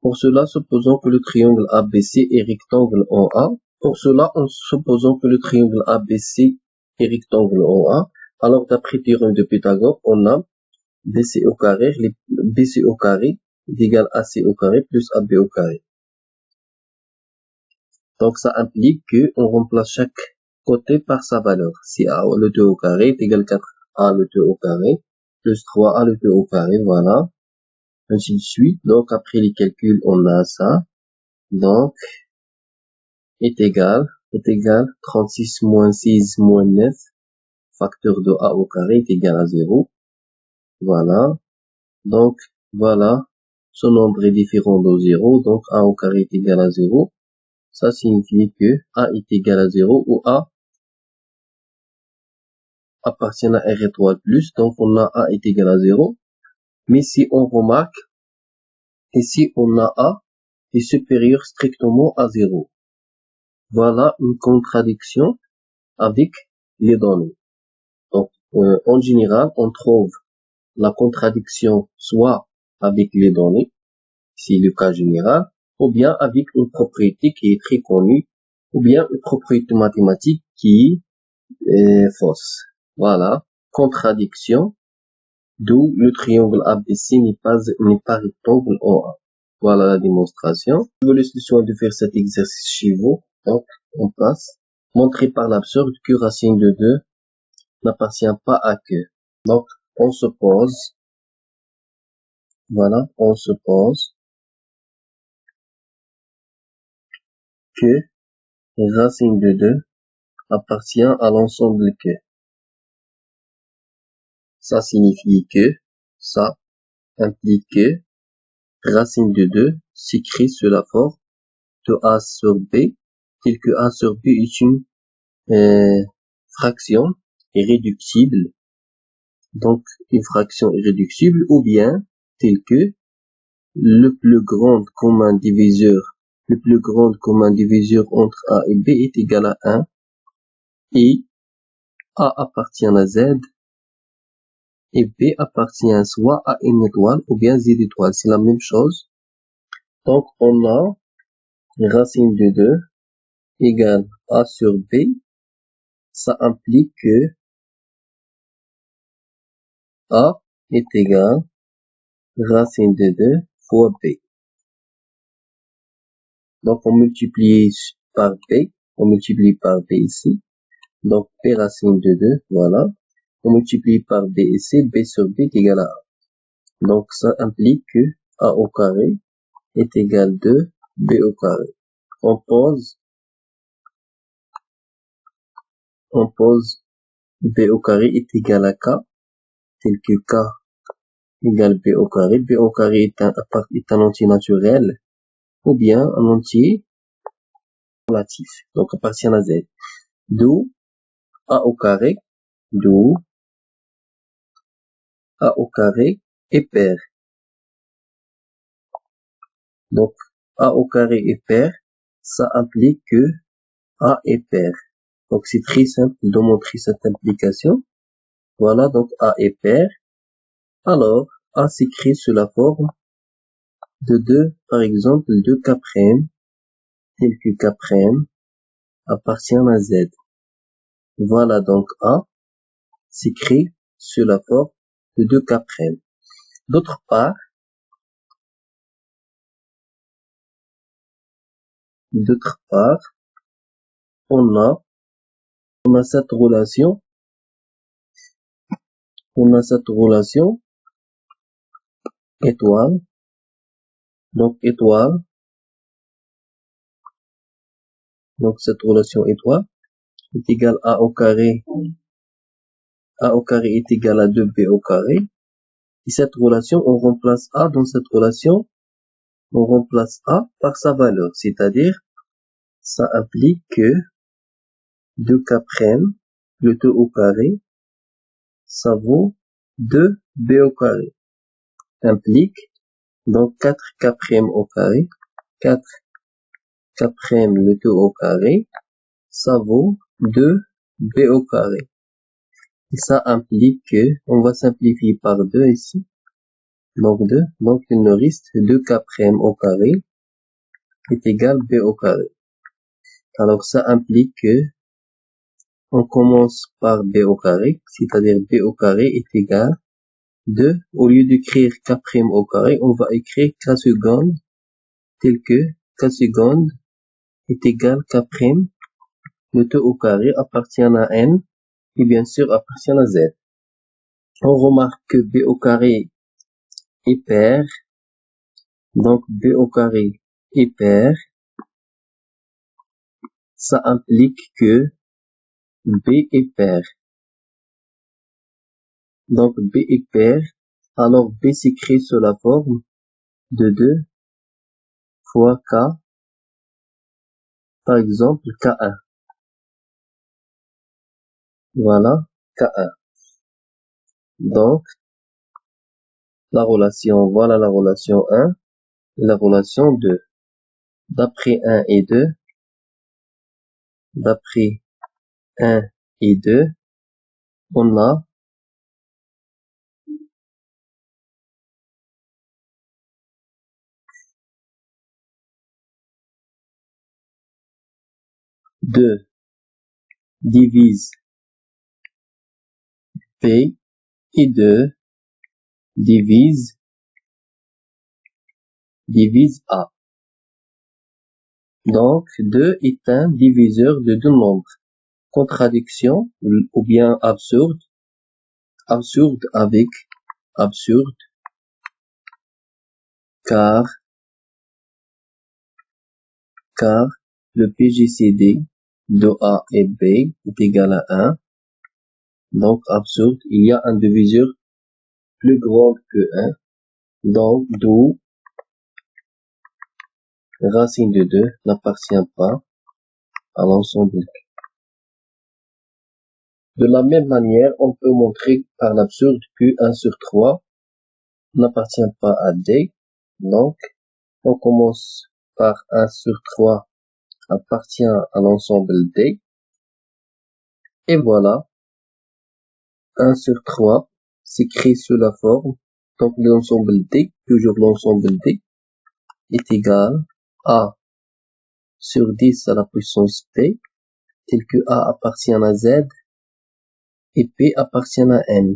Pour cela, supposons que le triangle ABC est rectangle en A. Pour cela, en supposant que le triangle ABC est rectangle en A, alors d'après le théorème de Pythagore, on a BC au carré est égal à AC au carré plus AB au carré. Donc ça implique que on remplace chaque côté par sa valeur. Si A le 2 au carré est égal à 4A le 2 au carré plus 3A le 2 au carré, voilà. Ainsi de suite. Donc après les calculs, on a ça. Donc est égal 36 moins 6 moins 9 facteur de A au carré est égal à 0. Voilà. Donc voilà. Ce nombre est différent de 0. Donc A au carré est égal à 0. Ça signifie que A est égal à 0 ou A appartient à R étoile plus. Donc on a A est égal à 0. Mais si on remarque, ici on a A est supérieur strictement à 0. Voilà une contradiction avec les données. Donc en général, on trouve la contradiction soit avec les données, c'est le cas général, ou bien avec une propriété qui est très connue, ou bien une propriété mathématique qui est fausse. Voilà, contradiction, d'où le triangle ABC n'est pas rectangle en A. Voilà la démonstration. Je vous laisse le soin de faire cet exercice chez vous. Donc, on passe. Montrer par l'absurde que racine de 2 n'appartient pas à que. Donc, on se pose. Voilà, on suppose que racine de 2 appartient à l'ensemble que. Ça signifie que, ça implique que racine de 2 s'écrit sous la forme de A sur B, tel que A sur B est une fraction irréductible. Donc, une fraction irréductible, ou bien tel que le plus grand commun diviseur entre A et B est égal à 1 et A appartient à Z et B appartient soit à une étoile ou bien Z étoile. C'est la même chose. Donc, on a racine de 2 égale A sur B. Ça implique que A est égal racine de 2 fois B. Donc, on multiplie par B ici. Donc, B racine de 2, voilà. On multiplie par B ici, B sur B est égal à A. Donc, ça implique que A au carré est égal 2 B au carré. On pose B au carré est égal à K, tel que K égale B au carré. B au carré est un entier naturel, ou bien un entier relatif, donc appartient à Z. D'où A au carré est pair. Donc, A au carré est pair, ça implique que A est pair. Donc, c'est très simple de montrer cette implication. Voilà, donc A est pair. Alors, A s'écrit sous la forme de 2, par exemple, 2K', tel que K' appartient à Z. Voilà donc A s'écrit sous la forme de 2K'. D'autre part, on a cette relation, étoile, donc cette relation étoile est égale A au carré est égal à 2B au carré. Et cette relation, on remplace A dans cette relation, on remplace A par sa valeur, c'est-à-dire, ça implique que 2K', le 2 au carré, ça vaut 2B au carré. Implique, donc 4K' au carré, 4K' le 2 au carré, ça vaut 2B au carré. Et ça implique que, on va simplifier par 2 ici, donc 2, donc il nous reste 2K' au carré est égal B au carré. Alors ça implique que on commence par B au carré, c'est-à-dire B au carré est égal 2. Au lieu d'écrire K' au carré, on va écrire K seconde tel que K seconde est égal K', le 2 au carré appartient à N et bien sûr appartient à Z. On remarque que B au carré est pair, donc B au carré est pair, ça implique que B est pair. Donc B est pair, alors B s'écrit sous la forme de 2 fois K, par exemple K1. Voilà, K1. Donc, voilà la relation 1 et la relation 2. D'après 1 et 2, on a 2 divise P et 2 divise A. Donc, 2 est un diviseur de deux nombres. Contradiction ou bien absurde avec absurde car le PGCD de A et B est égal à 1. Donc, absurde, il y a un diviseur plus grand que 1. Donc, d'où racine de 2 n'appartient pas à l'ensemble. De la même manière, on peut montrer par l'absurde que 1 sur 3 n'appartient pas à D. Donc, on commence par 1 sur 3 appartient à l'ensemble D. Et voilà, 1 sur 3 s'écrit sous la forme, donc l'ensemble D, toujours l'ensemble D, est égal à sur 10 à la puissance P, tel que A appartient à Z et P appartient à N.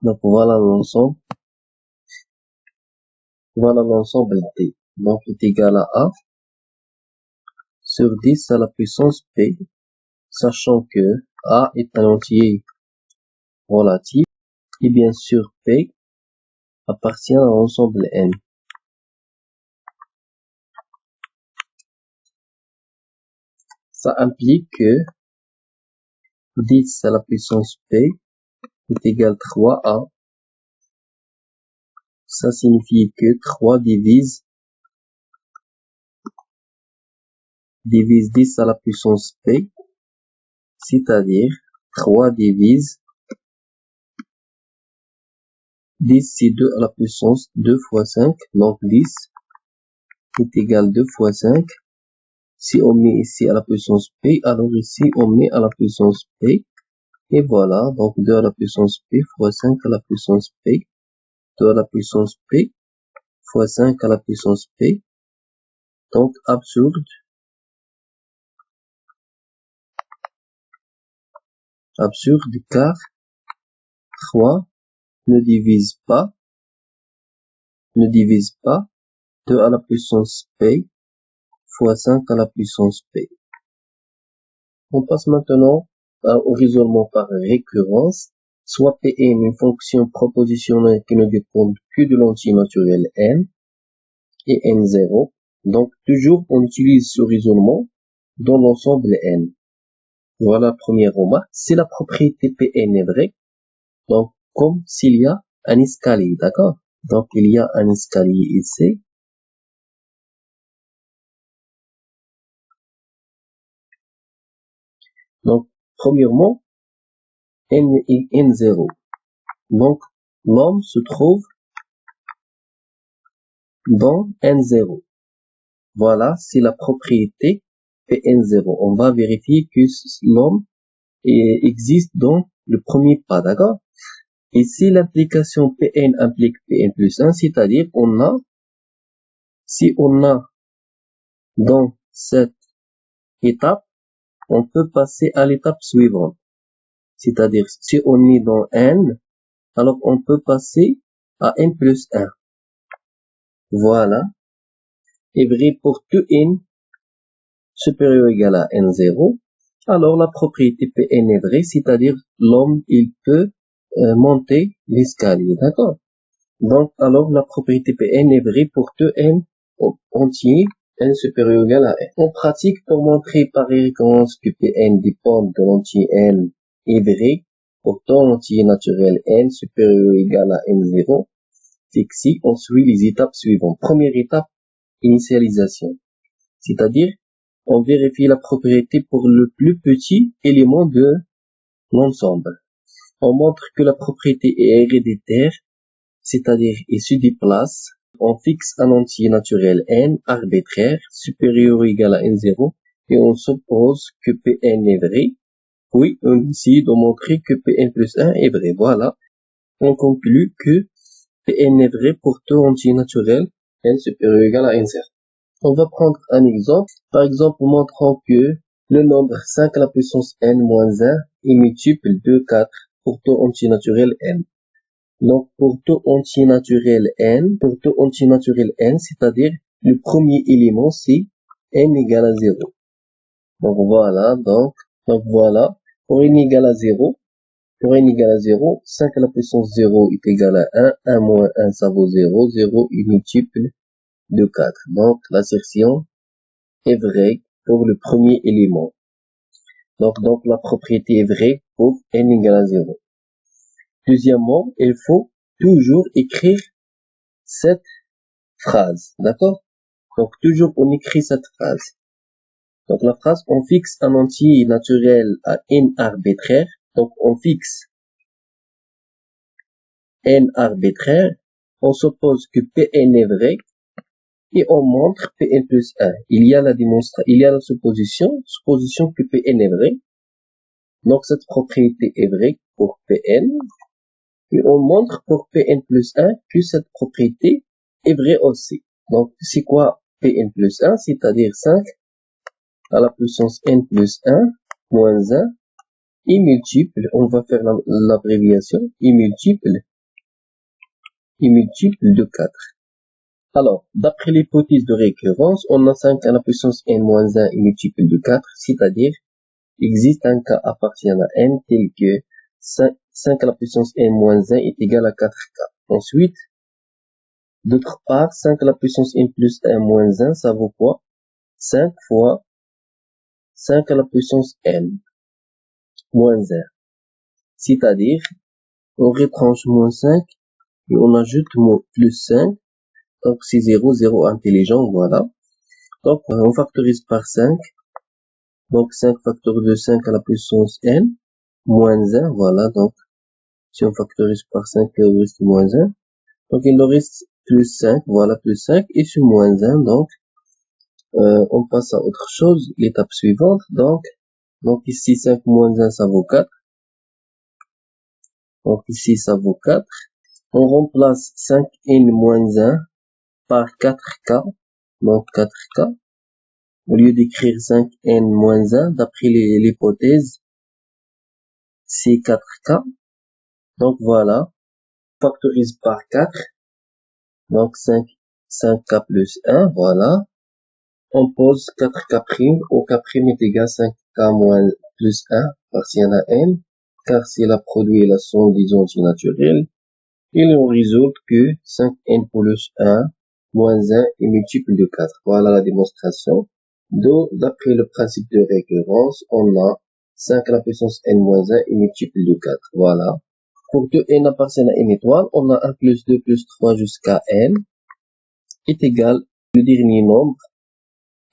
Donc voilà l'ensemble D. Donc est égal à A sur 10 à la puissance P, sachant que A est un entier relatif et bien sûr P appartient à l'ensemble N. Ça implique que 10 à la puissance P est égal 3A. Ça signifie que 3 divise 10 à la puissance P, c'est-à-dire 3 divise 10, c'est 2 à la puissance 2 fois 5, donc 10 est égal 2 fois 5. Si on met ici à la puissance P, alors ici on met à la puissance P. Et voilà, donc 2 à la puissance P fois 5 à la puissance P. 2 à la puissance p fois 5 à la puissance p. Donc, absurde car 3 ne divise pas 2 à la puissance p fois 5 à la puissance p. On passe maintenant au raisonnement par récurrence. Soit Pn une fonction propositionnelle qui ne dépend que de l'entier naturel n et n0. Donc, toujours on utilise ce raisonnement dans l'ensemble n. Voilà la première remarque. Si la propriété Pn est vraie, donc comme s'il y a un escalier, d'accord? Donc, il y a un escalier ici. Donc, premièrement, n est n0. Donc, l'homme se trouve dans n0. Voilà, c'est la propriété Pn0. On va vérifier que l'homme existe dans le premier pas, d'accord? Et si l'application Pn implique Pn plus 1, c'est-à-dire si on a dans cette étape, on peut passer à l'étape suivante. C'est-à-dire, si on est dans n, alors on peut passer à n plus 1. Voilà. Est vrai pour tout n supérieur ou égal à n0. Alors la propriété Pn est vraie, c'est-à-dire l'homme, il peut monter l'escalier, d'accord? Donc, alors la propriété Pn est vraie pour tout n entier, n supérieur ou égal à n. En pratique, pour montrer par récurrence que Pn dépend de l'entier n est vrai pour tout entier naturel n supérieur ou égal à n0, c'est que si on suit les étapes suivantes. Première étape, initialisation. C'est-à-dire, on vérifie la propriété pour le plus petit élément de l'ensemble. On montre que la propriété est héréditaire, c'est-à-dire il se déplace. On fixe un entier naturel n arbitraire supérieur ou égal à n0 et on suppose que Pn est vrai. Oui, on essaie de montrer que Pn plus 1 est vrai. Voilà. On conclut que Pn est vrai pour tout entier naturel n supérieur ou égal à n0. On va prendre un exemple. Par exemple, montrant que le nombre 5 à la puissance n moins 1 est multiple de 4 pour tout entier naturel n. Donc, pour tout entier naturel n, c'est-à-dire le premier élément, c'est n égale à 0. Donc, voilà. Donc voilà. Pour n égale à 0, 5 à la puissance 0 est égal à 1. 1 moins 1, ça vaut 0. 0 est multiple de 4. Donc, l'assertion est vraie pour le premier élément. Donc, la propriété est vraie pour n égale à 0. Deuxièmement, il faut toujours écrire cette phrase. D'accord? Donc, toujours on écrit cette phrase. Donc, la phrase, on fixe un entier naturel à n arbitraire. Donc, on fixe n arbitraire. On suppose que Pn est vrai. Et on montre Pn plus 1. Il y a la supposition que Pn est vrai. Donc, cette propriété est vraie pour Pn. Et on montre pour Pn plus 1 que cette propriété est vraie aussi. Donc, c'est quoi Pn plus 1? C'est-à-dire 5 à la puissance n plus 1 moins 1 est multiple, on va faire l'abréviation, est multiple de 4. Alors, d'après l'hypothèse de récurrence, on a 5 à la puissance n moins 1 est multiple de 4, c'est-à-dire, existe un cas appartenant à n tel que 5 à la puissance n moins 1 est égal à 4k. Ensuite, d'autre part, 5 à la puissance n plus 1 moins 1, ça vaut quoi? 5 fois 5 à la puissance n moins 1. C'est-à-dire, on retranche moins 5 et on ajoute plus 5. Donc, c'est 0, 0 intelligent, voilà. Donc, on factorise par 5. Donc, 5 facteur de 5 à la puissance n, moins 1, voilà. Donc, si on factorise par 5, il reste moins 1. Donc, il nous reste plus 5, voilà, plus 5. Et sur moins 1, donc, on passe à autre chose, l'étape suivante. Donc ici, 5 moins 1, ça vaut 4. Donc, ici, ça vaut 4. On remplace 5n-1 par 4k, donc 4k. Au lieu d'écrire 5n-1, d'après l'hypothèse, c'est 4k. Donc voilà, factorise par 4, donc 5k plus 1, voilà. On pose 4k' où k' est égal à 5k moins plus 1 partiel à n, car c'est la produit et la somme des entiers naturels. Et on résout que 5n plus 1 moins 1 est multiple de 4. Voilà la démonstration. Donc, d'après le principe de récurrence, on a 5 à la puissance n moins 1 est multiple de 4. Voilà. Pour que n appartienne à n étoile, on a 1 plus 2 plus 3 jusqu'à n est égal le dernier nombre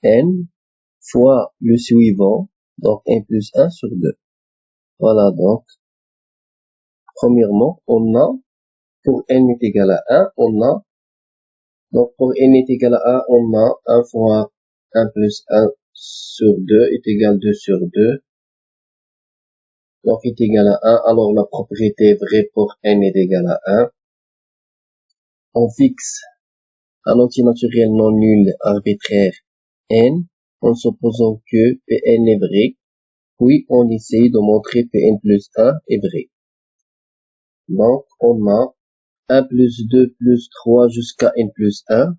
n fois le suivant, donc n plus 1 sur 2. Voilà donc, premièrement, on a, pour n est égal à 1, on a, donc pour n est égal à 1, on a 1 fois 1 plus 1 sur 2 est égal à 2 sur 2. Donc est égal à 1, alors la propriété est vraie pour n est égal à 1. On fixe un entier naturel non nul arbitraire n en supposant que Pn est vrai, puis on essaye de montrer Pn plus 1 est vrai. Donc on a 1 plus 2 plus 3 jusqu'à n plus 1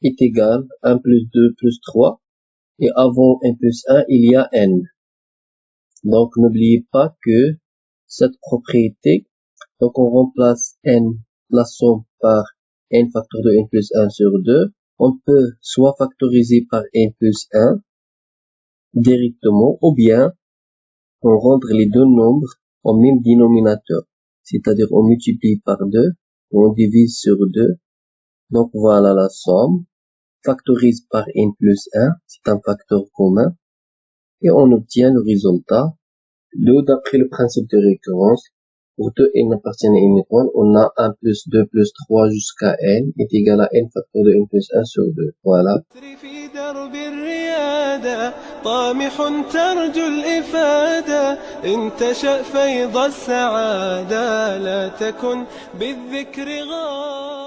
est égal à 1 plus 2 plus 3, et avant n plus 1 il y a n. Donc n'oubliez pas que cette propriété, donc on remplace n, la somme par n facteur de n plus 1 sur 2, on peut soit factoriser par n plus 1 directement, ou bien on rendre les deux nombres au même dénominateur, c'est-à-dire on multiplie par 2, on divise sur 2, donc voilà la somme, factorise par n plus 1, c'est un facteur commun, et on obtient le résultat. D'après le principe de récurrence, pour deux n appartiennent à n étoile, on a 1 plus 2 plus 3 jusqu'à n est égal à n facteur de n plus 1 sur 2. Voilà. طامح ترجو الإفادة إن تشأ فيض السعادة لا تكن بالذكر غافلا.